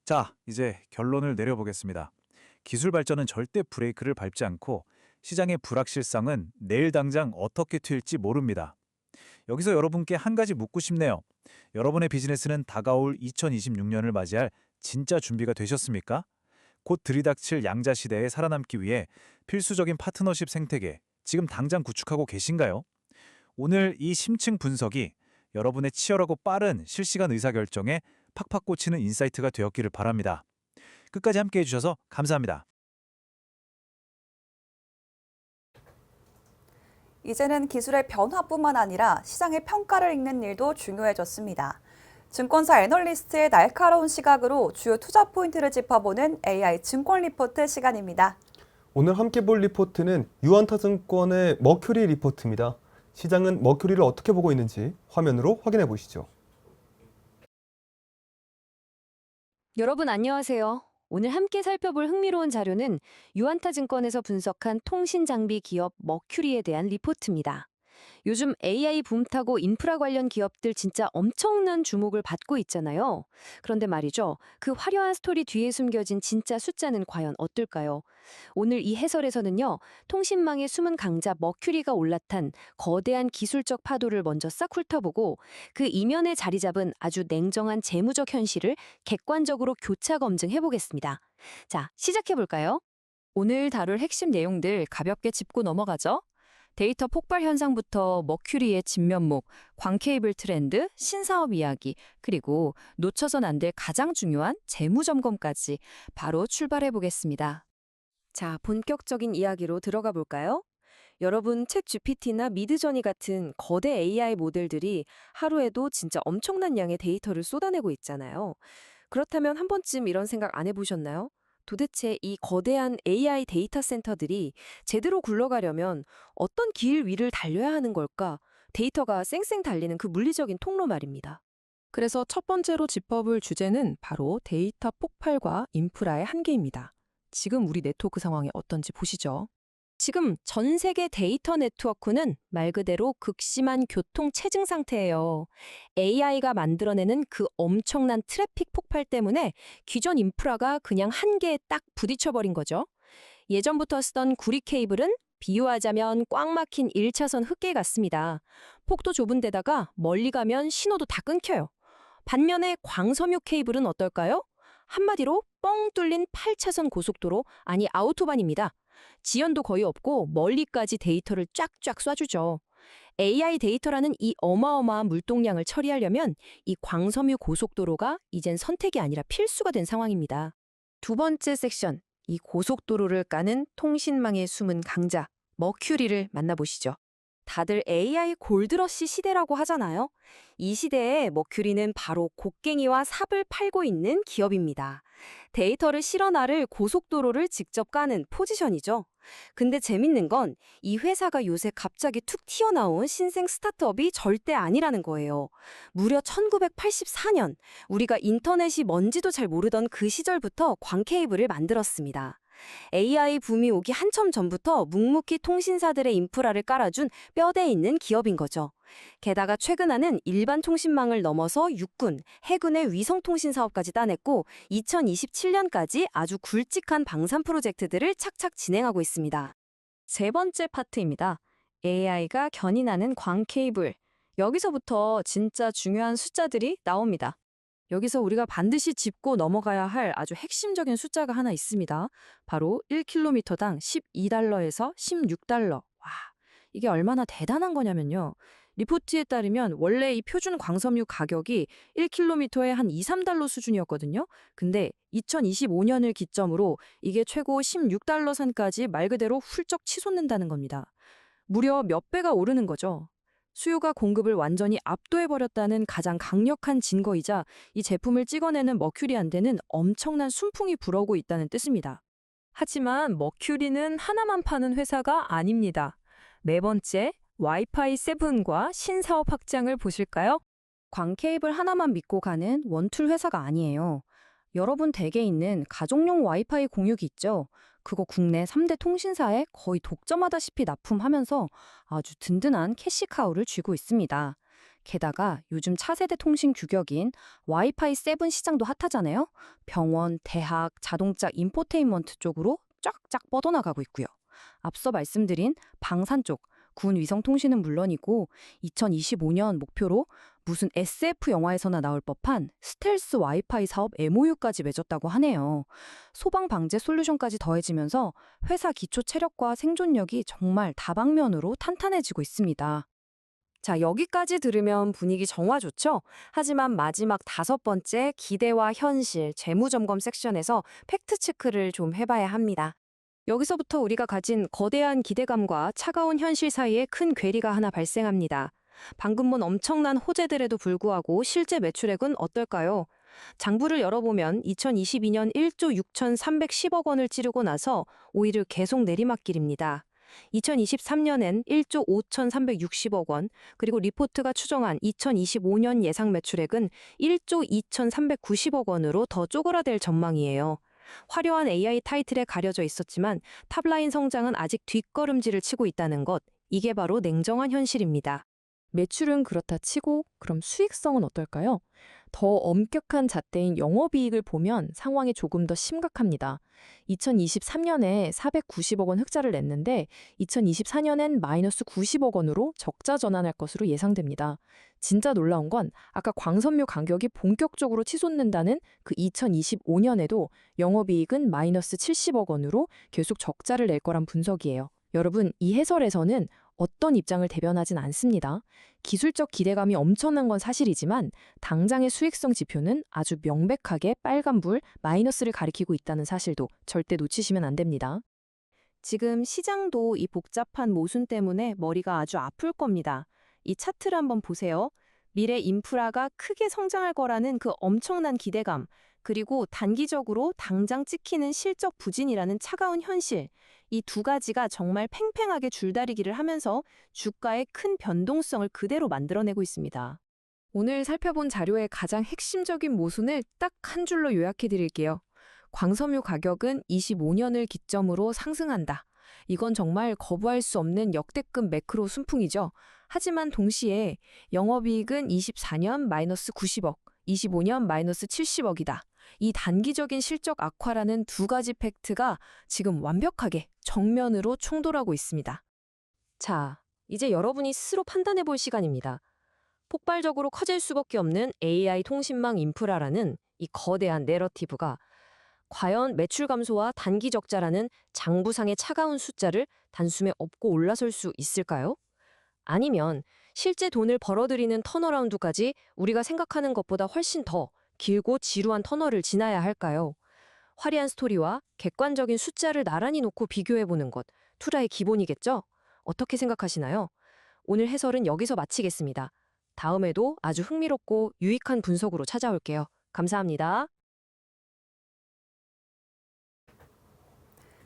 Speaker 3: 자, 이제 결론을 내려보겠습니다. 기술 발전은 절대 브레이크를 밟지 않고 시장의 불확실성은 내일 당장 어떻게 튈지 모릅니다. 여기서 여러분께 한 가지 묻고 싶네요. 여러분의 비즈니스는 다가올 2026년을 맞이할 진짜 준비가 되셨습니까? 곧 들이닥칠 양자 시대에 살아남기 위해 필수적인 파트너십 생태계 지금 당장 구축하고 계신가요? 오늘 이 심층 분석이 여러분의 치열하고 빠른 실시간 의사결정에 팍팍 꽂히는 인사이트가 되었기를 바랍니다. 끝까지 함께해 주셔서 감사합니다.
Speaker 2: 이제는 기술의 변화뿐만 아니라 시장의 평가를 읽는 일도 중요해졌습니다. 증권사 애널리스트의 날카로운 시각으로 주요 투자 포인트를 짚어보는 AI 증권 리포트 시간입니다.
Speaker 1: 오늘 함께 볼 리포트는 유안타증권의 머큐리 리포트입니다. 시장은 머큐리를 어떻게 보고 있는지 화면으로 확인해 보시죠.
Speaker 5: 여러분 안녕하세요. 오늘 함께 살펴볼 흥미로운 자료는 유안타증권에서 분석한 통신장비 기업 머큐리에 대한 리포트입니다. 요즘 AI 붐 타고 인프라 관련 기업들 진짜 엄청난 주목을 받고 있잖아요. 그런데 말이죠. 그 화려한 스토리 뒤에 숨겨진 진짜 숫자는 과연 어떨까요? 오늘 이 해설에서는요. 통신망의 숨은 강자 머큐리가 올라탄 거대한 기술적 파도를 먼저 싹 훑어보고 그 이면에 자리 잡은 아주 냉정한 재무적 현실을 객관적으로 교차 검증해보겠습니다. 자, 시작해볼까요? 오늘 다룰 핵심 내용들 가볍게 짚고 넘어가죠. 데이터 폭발 현상부터 머큐리의 진면목, 광케이블 트렌드, 신사업 이야기, 그리고 놓쳐선 안 될 가장 중요한 재무 점검까지 바로 출발해 보겠습니다. 자, 본격적인 이야기로 들어가 볼까요? 여러분, 챗 GPT나 미드저니 같은 거대 AI 모델들이 하루에도 진짜 엄청난 양의 데이터를 쏟아내고 있잖아요. 그렇다면 한 번쯤 이런 생각 안 해보셨나요? 도대체 이 거대한 AI 데이터 센터들이 제대로 굴러가려면 어떤 길 위를 달려야 하는 걸까? 데이터가 쌩쌩 달리는 그 물리적인 통로 말입니다.
Speaker 6: 그래서 첫 번째로 짚어볼 주제는 바로 데이터 폭발과 인프라의 한계입니다. 지금 우리 네트워크 상황이 어떤지 보시죠.
Speaker 5: 지금 전 세계 데이터 네트워크는 말 그대로 극심한 교통 체증 상태예요. AI가 만들어내는 그 엄청난 트래픽 폭발 때문에 기존 인프라가 그냥 한계에 딱 부딪혀버린 거죠. 예전부터 쓰던 구리 케이블은 비유하자면 꽉 막힌 1차선 흙길 같습니다. 폭도 좁은 데다가 멀리 가면 신호도 다 끊겨요. 반면에 광섬유 케이블은 어떨까요? 한마디로 뻥 뚫린 8차선 고속도로, 아니 아우토반입니다. 지연도 거의 없고 멀리까지 데이터를 쫙쫙 쏴주죠. AI 데이터라는 이 어마어마한 물동량을 처리하려면 이 광섬유 고속도로가 이젠 선택이 아니라 필수가 된 상황입니다. 두 번째 섹션, 이 고속도로를 까는 통신망의 숨은 강자, 머큐리를 만나보시죠. 다들 AI 골드러시 시대라고 하잖아요. 이 시대에 머큐리는 바로 곡괭이와 삽을 팔고 있는 기업입니다. 데이터를 실어 나를 고속도로를 직접 까는 포지션이죠. 근데 재밌는 건 이 회사가 요새 갑자기 툭 튀어나온 신생 스타트업이 절대 아니라는 거예요. 무려 1984년, 우리가 인터넷이 뭔지도 잘 모르던 그 시절부터 광케이블을 만들었습니다. AI 붐이 오기 한참 전부터 묵묵히 통신사들의 인프라를 깔아준 뼈대 있는 기업인 거죠. 게다가 최근에는 일반 통신망을 넘어서 육군, 해군의 위성통신 사업까지 따냈고 2027년까지 아주 굵직한 방산 프로젝트들을 착착 진행하고 있습니다. 세 번째 파트입니다. AI가 견인하는 광케이블. 여기서부터 진짜 중요한 숫자들이 나옵니다. 여기서 우리가 반드시 짚고 넘어가야 할 아주 핵심적인 숫자가 하나 있습니다. 바로 1km당 12달러에서 16달러. 와, 이게 얼마나 대단한 거냐면요. 리포트에 따르면 원래 이 표준 광섬유 가격이 1km에 한 2, 3달러 수준이었거든요. 근데 2025년을 기점으로 이게 최고 16달러 선까지 말 그대로 훌쩍 치솟는다는 겁니다. 무려 몇 배가 오르는 거죠. 수요가 공급을 완전히 압도해버렸다는 가장 강력한 증거이자 이 제품을 찍어내는 머큐리한테는 엄청난 순풍이 불어오고 있다는 뜻입니다. 하지만 머큐리는 하나만 파는 회사가 아닙니다. 네 번째, 와이파이 7과 신사업 확장을 보실까요? 광케이블 하나만 믿고 가는 원툴 회사가 아니에요. 여러분 댁에 있는 가족용 와이파이 공유기 있죠? 그거 국내 3대 통신사에 거의 독점하다시피 납품하면서 아주 든든한 캐시카우를 쥐고 있습니다. 게다가 요즘 차세대 통신 규격인 와이파이 7 시장도 핫하잖아요? 병원, 대학, 자동차 인포테인먼트 쪽으로 쫙쫙 뻗어나가고 있고요. 앞서 말씀드린 방산 쪽, 군 위성통신은 물론이고 2025년 목표로 무슨 SF 영화에서나 나올 법한 스텔스 와이파이 사업 MOU까지 맺었다고 하네요. 소방 방제 솔루션까지 더해지면서 회사 기초 체력과 생존력이 정말 다방면으로 탄탄해지고 있습니다. 자, 여기까지 들으면 분위기 정말 좋죠? 하지만 마지막 다섯 번째 기대와 현실, 재무점검 섹션에서 팩트체크를 좀 해봐야 합니다. 여기서부터 우리가 가진 거대한 기대감과 차가운 현실 사이에 큰 괴리가 하나 발생합니다. 방금 본 엄청난 호재들에도 불구하고 실제 매출액은 어떨까요? 장부를 열어보면 2022년 1조 6,310억 원을 찌르고 나서 오히려 계속 내리막길입니다. 2023년엔 1조 5,360억 원, 그리고 리포트가 추정한 2025년 예상 매출액은 1조 2,390억 원으로 더 쪼그라들 전망이에요. 화려한 AI 타이틀에 가려져 있었지만 탑라인 성장은 아직 뒷걸음질을 치고 있다는 것, 이게 바로 냉정한 현실입니다.
Speaker 6: 매출은 그렇다 치고 그럼 수익성은 어떨까요? 더 엄격한 잣대인 영업이익을 보면 상황이 조금 더 심각합니다. 2023년에 490억 원 흑자를 냈는데 2024년엔 마이너스 90억 원으로 적자 전환할 것으로 예상됩니다. 진짜 놀라운 건 아까 광섬유 간격이 본격적으로 치솟는다는 그 2025년에도 영업이익은 마이너스 70억 원으로 계속 적자를 낼 거란 분석이에요. 여러분, 이 해설에서는 어떤 입장을 대변하진 않습니다. 기술적 기대감이 엄청난 건 사실이지만 당장의 수익성 지표는 아주 명백하게 빨간불, 마이너스를 가리키고 있다는 사실도 절대 놓치시면 안 됩니다.
Speaker 5: 지금 시장도 이 복잡한 모순 때문에 머리가 아주 아플 겁니다. 이 차트를 한번 보세요. 미래 인프라가 크게 성장할 거라는 그 엄청난 기대감, 그리고 단기적으로 당장 찍히는 실적 부진이라는 차가운 현실, 이 두 가지가 정말 팽팽하게 줄다리기를 하면서 주가의 큰 변동성을 그대로 만들어내고 있습니다.
Speaker 6: 오늘 살펴본 자료의 가장 핵심적인 모순을 딱 한 줄로 요약해 드릴게요. 광섬유 가격은 25년을 기점으로 상승한다. 이건 정말 거부할 수 없는 역대급 매크로 순풍이죠. 하지만 동시에 영업이익은 24년 마이너스 90억, 25년 마이너스 70억이다. 이 단기적인 실적 악화라는 두 가지 팩트가 지금 완벽하게 정면으로 충돌하고 있습니다.
Speaker 5: 자, 이제 여러분이 스스로 판단해 볼 시간입니다. 폭발적으로 커질 수밖에 없는 AI 통신망 인프라라는 이 거대한 내러티브가 과연 매출 감소와 단기 적자라는 장부상의 차가운 숫자를 단숨에 엎고 올라설 수 있을까요? 아니면 실제 돈을 벌어들이는 턴어라운드까지 우리가 생각하는 것보다 훨씬 더 길고 지루한 터널을 지나야 할까요? 화려한 스토리와 객관적인 숫자를 나란히 놓고 비교해보는 것, 투자의 기본이겠죠? 어떻게 생각하시나요? 오늘 해설은 여기서 마치겠습니다. 다음에도 아주 흥미롭고 유익한 분석으로 찾아올게요. 감사합니다.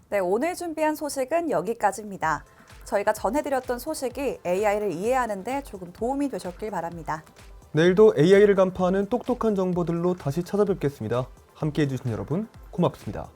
Speaker 2: 네, 오늘 준비한 소식은 여기까지입니다. 저희가 전해드렸던 소식이 AI를 이해하는 데 조금 도움이 되셨길 바랍니다.
Speaker 1: 내일도 AI를 간파하는 똑똑한 정보들로 다시 찾아뵙겠습니다. 함께해 주신 여러분 고맙습니다.